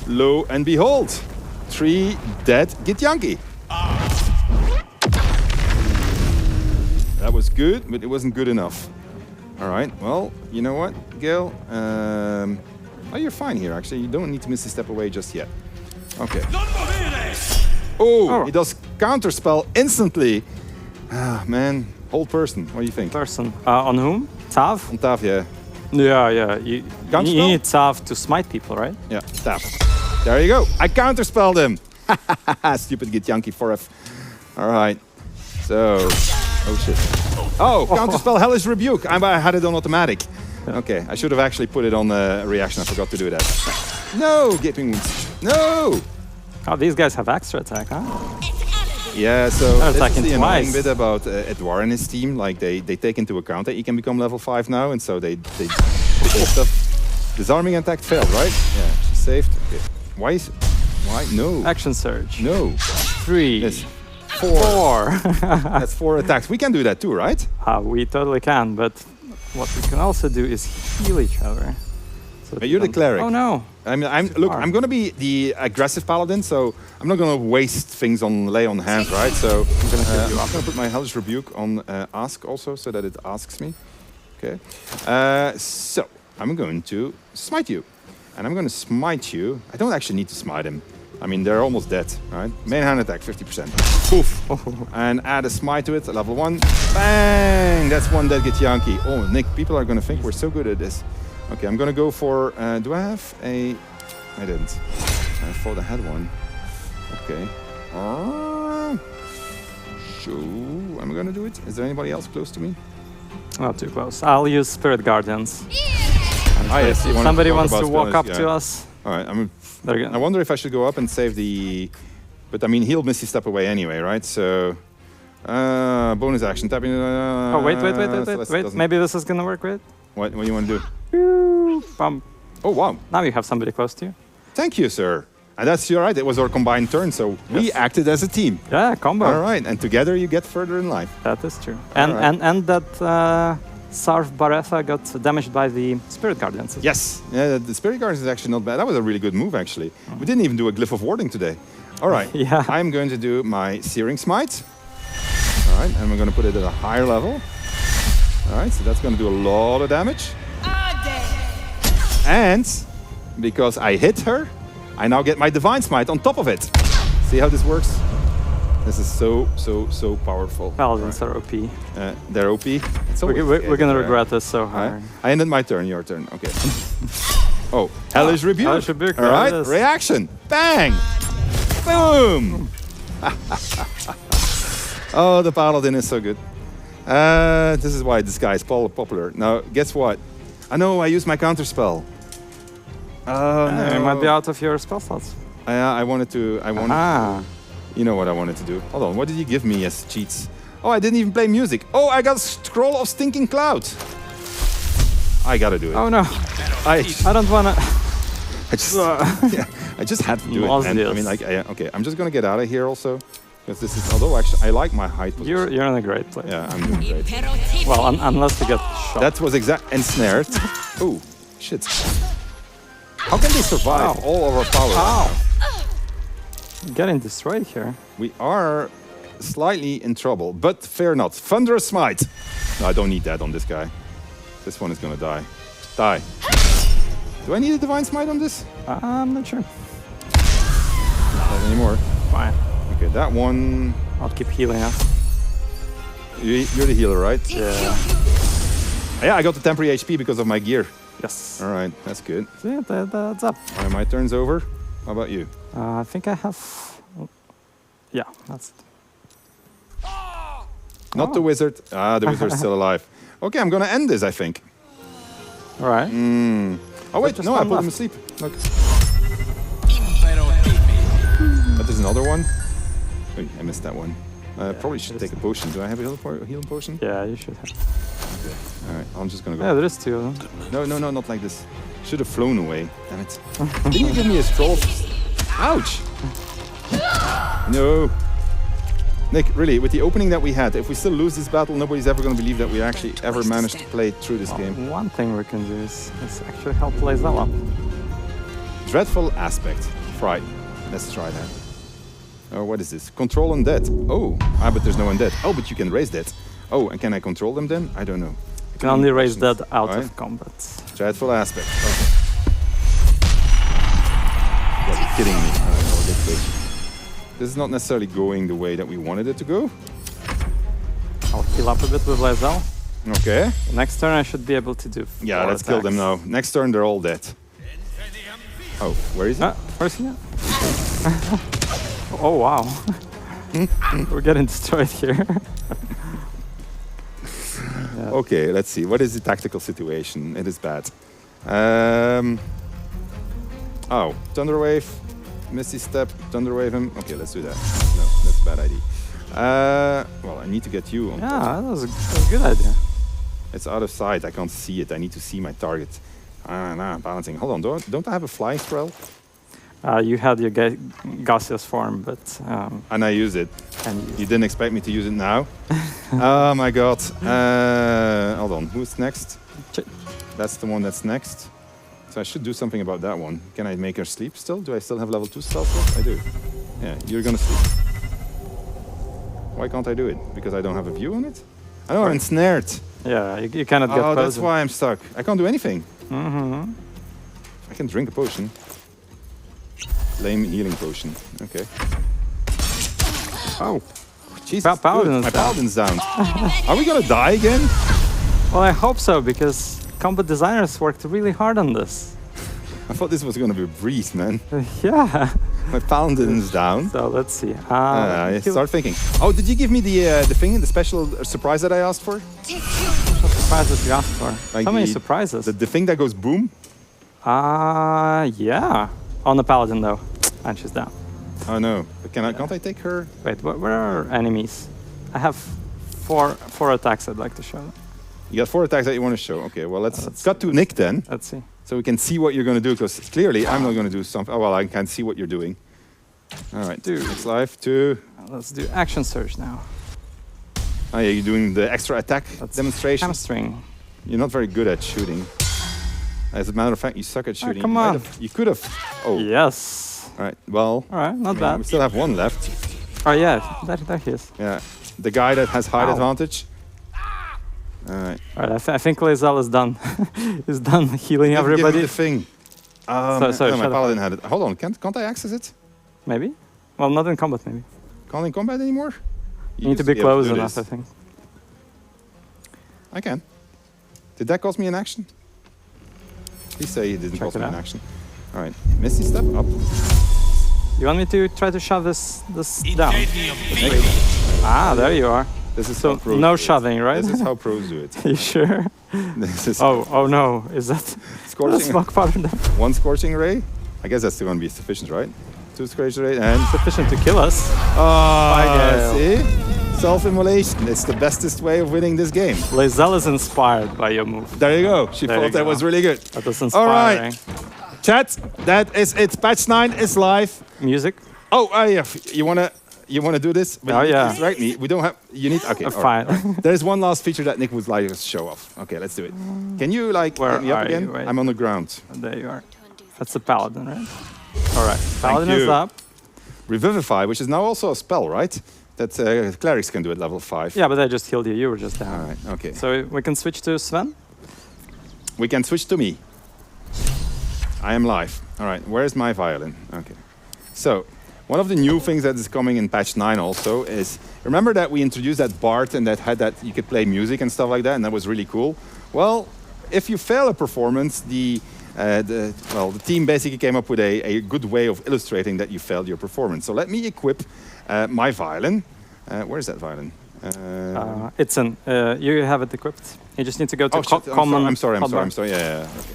Lo and behold, 3 dead Githyanki. That was good, but it wasn't good enough. All right, well, you know what, Gale? Oh, you're fine here, actually. You don't need to miss a step away just yet. Okay. Oh, he does counterspell instantly. Ah, man. Hold person, what do you think? Person. On whom? Tav? On Tav, yeah. Yeah. You need Tav to smite people, right? Yeah, Tav. There you go. I counterspelled him. Stupid Githyanki 4F. All right. So, oh shit. Oh, counterspell Hellish Rebuke. I had it on automatic. Okay, I should have actually put it on the reaction. I forgot to do that. No, Gaping Wounds. No! Oh, these guys have extra attack, huh? Yeah, so They're this is the annoying twice. bit about Edouard and his team. Like, they take into account that he can become level 5 now, and so they do stuff. Disarming attack failed, right? Yeah, she's saved. Okay. Why? No. Action surge. No. 3. Yes. 4. That's 4 attacks. We can do that too, right? We totally can, but what we can also do is heal each other. So But you're the cleric. Oh no. I mean, I'm going to be the aggressive paladin, so I'm not going to waste things on lay on hands, right? So I'm going to put my Hellish Rebuke on Ask also, so that it asks me. Okay. So I'm going to smite you, and I'm going to smite you. I don't actually need to smite him. I mean, they're almost dead, right? Main hand attack, 50%. Poof. And add a smite to it, level 1. Bang! That's 1 dead Githyanki. Oh, Nick, people are going to think we're so good at this. Okay, I'm going to go for... do I have a... I didn't. I thought I had one. Okay. So, I'm going to do it. Is there anybody else close to me? Not too close. I'll use Spirit Guardians. Yes, if somebody wants to walk up to us... All right, I wonder if I should go up and save the... But I mean, he'll miss his step away anyway, right? So... bonus action, tapping... oh, wait. Maybe this is gonna work, wait. What do you want to do? Bum. Oh, wow. Now you have somebody close to you. Thank you, sir. And that's you're right, it was our combined turn, so we acted as a team. Yeah, combo. All right, and together you get further in life. That is true. And that Sarv Baretha got damaged by the Spirit Guardians. Yes, yeah, the Spirit Guardians is actually not bad. That was a really good move, actually. We didn't even do a Glyph of Warding today. All right, yeah. I'm going to do my Searing Smite. All right, and we're going to put it at a higher level. All right, so that's going to do a lot of damage. And because I hit her, I now get my Divine Smite on top of it. See how this works? This is so powerful. Paladins are OP. They're OP. We're going to regret this so hard. I ended my turn, your turn. Okay. Oh, Hellish Rebuke. Hellish Rebuke. All right, reaction. Bang. Boom. Oh, the Paladin is so good. This is why this guy is popular. Now, guess what? I know I used my counterspell. Oh, no. You might be out of your spell slots. I wanted to... You know what I wanted to do. Hold on, what did you give me as cheats? Oh, I didn't even play music. Oh, I got Scroll of Stinking Cloud. I gotta do it. Oh, no. I don't wanna... I just had to do it. And, I mean, like, okay, I'm just gonna get out of here also. Because this is... Although, actually, I like my height position. You're in a great place. Yeah, I'm doing great. Well, unless you get shot. That was ensnared. Oh, shit. How can they survive all of our power? Wow. Getting destroyed here. We are slightly in trouble, but fear not. Thunderous Smite. No, I don't need that on this guy. This one is gonna die. Die. Do I need a Divine Smite on this? I'm not sure. Not anymore. Fine. Okay, that one... I'll keep healing us. You're the healer, right? Yeah. Yeah, I got the temporary HP because of my gear. Yes. All right, that's good. Yeah, that's up. All right, my turn's over. How about you? I think I have... Yeah, that's it. Not the wizard. Ah, the wizard's still alive. Okay, I'm gonna end this, I think. All right. Oh wait, no, I put him asleep. Look. But there's another one. Oh, I missed that one. Probably should take a potion. Do I have a healing potion? Yeah, you should have. Okay. All right, I'm just gonna go. Yeah, there is 2 of them. No, not like this. Should have flown away. Damn it. Didn't you give me a scroll? Ouch! No. Nick, really, with the opening that we had, if we still lose this battle, nobody's ever going to believe that we actually ever managed to play through this game. One thing we can do is actually help Lae'zel up. Dreadful aspect. Fright. Let's try that. Oh, what is this? Control undead. Oh, but there's no undead. Oh, but you can raise dead. Oh, and can I control them then? I don't know. You can only raise dead out of combat. Dreadful aspect. Okay. You're kidding me. This is not necessarily going the way that we wanted it to go. I'll heal up a bit with Lae'zel. Okay. Next turn I should be able to do 4 Yeah, let's attacks. kill them now. Next turn they're all dead. Oh, where is he? Where's he at? Oh, wow. We're getting destroyed here. Okay, let's see. What is the tactical situation? It is bad. Oh, Thunderwave. Misty Step, Thunderwave him. Okay, let's do that. No, that's a bad idea. Well, I need to get you on. Yeah, that was a good idea. It's out of sight. I can't see it. I need to see my target. Balancing. Hold on. Don't I have a flying spell? You had your gaseous form, but... and I use it. You didn't expect me to use it now? Oh my god. Hold on. Who's next? That's the one that's next. So I should do something about that one. Can I make her sleep still? Do I still have level 2 stealth left? I do. Yeah, you're gonna sleep. Why can't I do it? Because I don't have a view on it? I know I'm ensnared. Yeah, you cannot get Oh, closer. that's why I'm stuck. I can't do anything. Mm-hmm. I can drink a potion. Lame healing potion. Okay. Oh. Jesus. Paladin's my down. Paladin's down. Are we gonna die again? Well, I hope so, because combat designers worked really hard on this. I thought this was gonna be a breeze, man. Yeah. My Paladin's down. So let's see. I start thinking. Oh, did you give me the thing, the special surprise that I asked for? What surprise did you ask for? Like So many surprises. The thing that goes boom? Yeah. On the Paladin, though. And she's down. Oh no. But can't I take her? Wait, where are enemies? I have four attacks I'd like to show. You got 4 attacks that you want to show. Okay, well, let's cut to Nick then. Let's see. So we can see what you're going to do, because clearly I'm not going to do something. Oh, well, I can see what you're doing. All right, Nick's life, 2. Let's do action surge now. Oh yeah, you're doing the extra attack demonstration. Hamstring. You're not very good at shooting. As a matter of fact, you suck at shooting. come on. You could have. Oh. Yes. All right, well. All right, not bad. We still have 1 left. Oh, yeah, there he is. Yeah, the guy that has height Ow. advantage. All right. All right, I think Lae'zel is done. Is done healing everybody. Give me the thing. Sorry, my Paladin had it. Hold on, can't I access it? Maybe. Well, not in combat, maybe. Can't in combat anymore? You need to be able close do enough, this. I think. I can. Did that cost me an action? Please say it didn't Check cost it me out. an action. All right, Misty Step up. You want me to try to shove this down? There you are. This is so how pros no do it. shoving, right? This is how pros do it. You sure? This is oh no! Is that Scorching- smoke powder down? 1 scorching ray. I guess that's still going to be sufficient, right? 2 scorching ray and sufficient to kill us. Oh, see? Self-immolation. It's the bestest way of winning this game. Lae'zel is inspired by your move. There you go. She There thought you that go. was really good. That was All inspiring. right, chat. That is it. Patch 9 is live. Music. Oh, yeah. You wanna do this? But Oh, you yeah. distract me. We don't have. You need. Okay. all Fine. right. There's one last feature that Nick would like us to show off. Okay, let's do it. Can you Where get me up are again? you? Wait. I'm on the ground. There you are. That's the Paladin, right? All right. Paladin you. is up. Revivify, which is now also a spell, right? That clerics can do at level 5. Yeah, but I just healed you. You were just down. All right. Okay. So we can switch to Sven. We can switch to me. I am live. All right. Where's my violin? Okay. So. One of the new things that is coming in patch 9 also is, remember that we introduced that Bard and that had that you could play music and stuff like that, and that was really cool? Well, if you fail a performance, the the team basically came up with a good way of illustrating that you failed your performance. So let me equip my violin. Where's that violin? It's in. You have it equipped. You just need to go to common. I'm sorry. Yeah. Okay.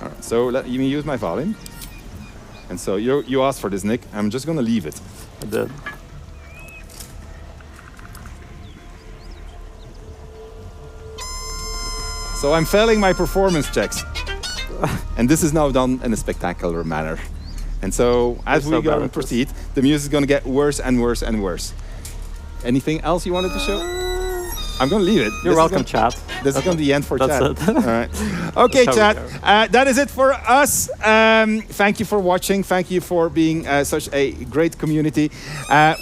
All right. So let me use my violin. And so you asked for this, Nick. I'm just going to leave it. I did. So I'm failing my performance checks. And this is now done in a spectacular manner. And so as we go and proceed, the music is going to get worse and worse and worse. Anything else you wanted to show? I'm going to leave it. You're welcome, chat. This is going to be the end for chat. That's it. All right. Okay, chat. That is it for us. Thank you for watching. Thank you for being such a great community.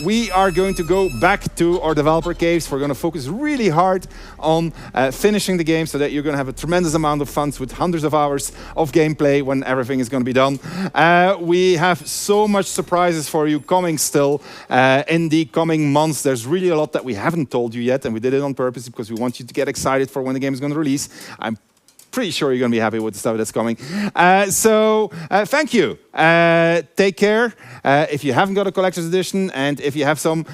We are going to go back to our developer caves. We're going to focus really hard on finishing the game so that you're going to have a tremendous amount of fun with hundreds of hours of gameplay when everything is going to be done. We have so much surprises for you coming still in the coming months. There's really a lot that we haven't told you yet, and we did it on purpose because we want you to get excited for when the game is going to release. I'm pretty sure you're going to be happy with the stuff that's coming. So thank you. Take care. If you haven't got a collector's edition and if you have some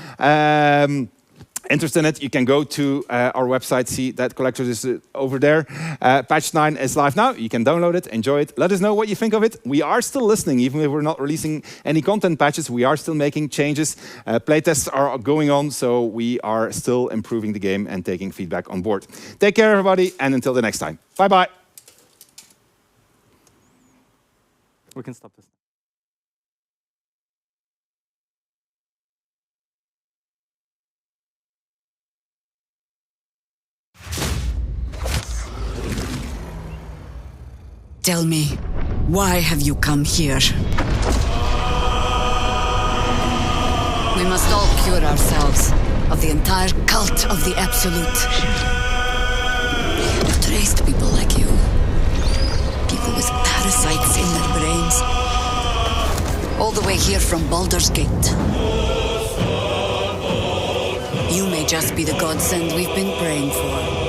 interest in it, you can go to our website, see that collector's is over there. Patch 9 is live now. You can download it, enjoy it. Let us know what you think of it. We are still listening, even if we're not releasing any content patches. We are still making changes. Playtests are going on, so we are still improving the game and taking feedback on board. Take care, everybody, and until the next time. Bye-bye. We can stop this. Tell me, why have you come here? We must all cure ourselves of the entire cult of the Absolute. I've traced people like you. People with parasites in their brains. All the way here from Baldur's Gate. You may just be the godsend we've been praying for.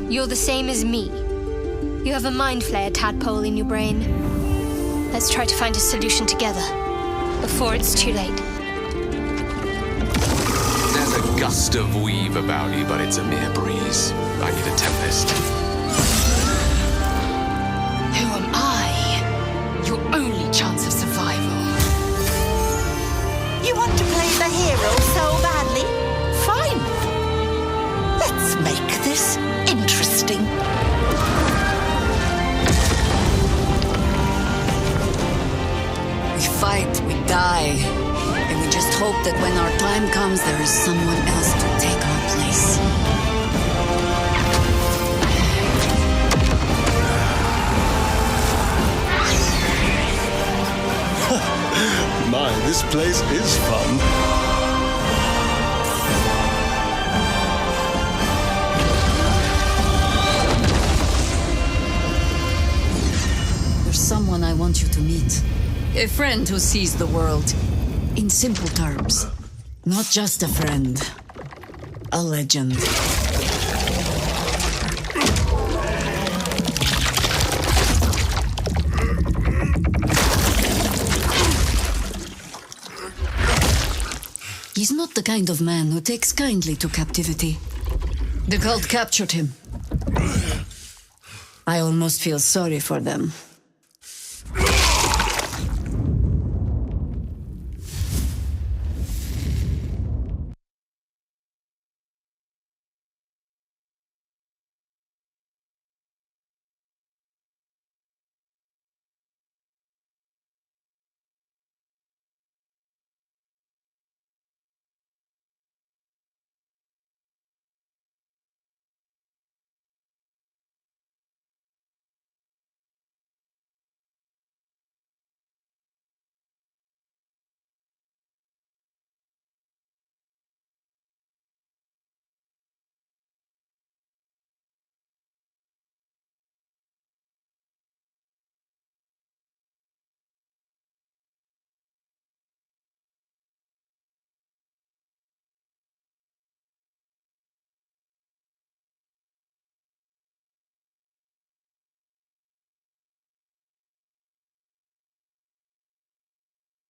You're the same as me. You have a mind flayer tadpole in your brain. Let's try to find a solution together, before it's too late. There's a gust of weave about you, but it's a mere breeze. I need a tempest. Who am I? Your only chance of survival. You want to play the hero so badly? Fine. Let's make this interesting. We fight, we die, and we just hope that when our time comes, there is someone else to take our place. My, this place is fun. Someone I want you to meet. A friend who sees the world in simple terms. Not just a friend. A legend. He's not the kind of man who takes kindly to captivity. The cult captured him. I almost feel sorry for them.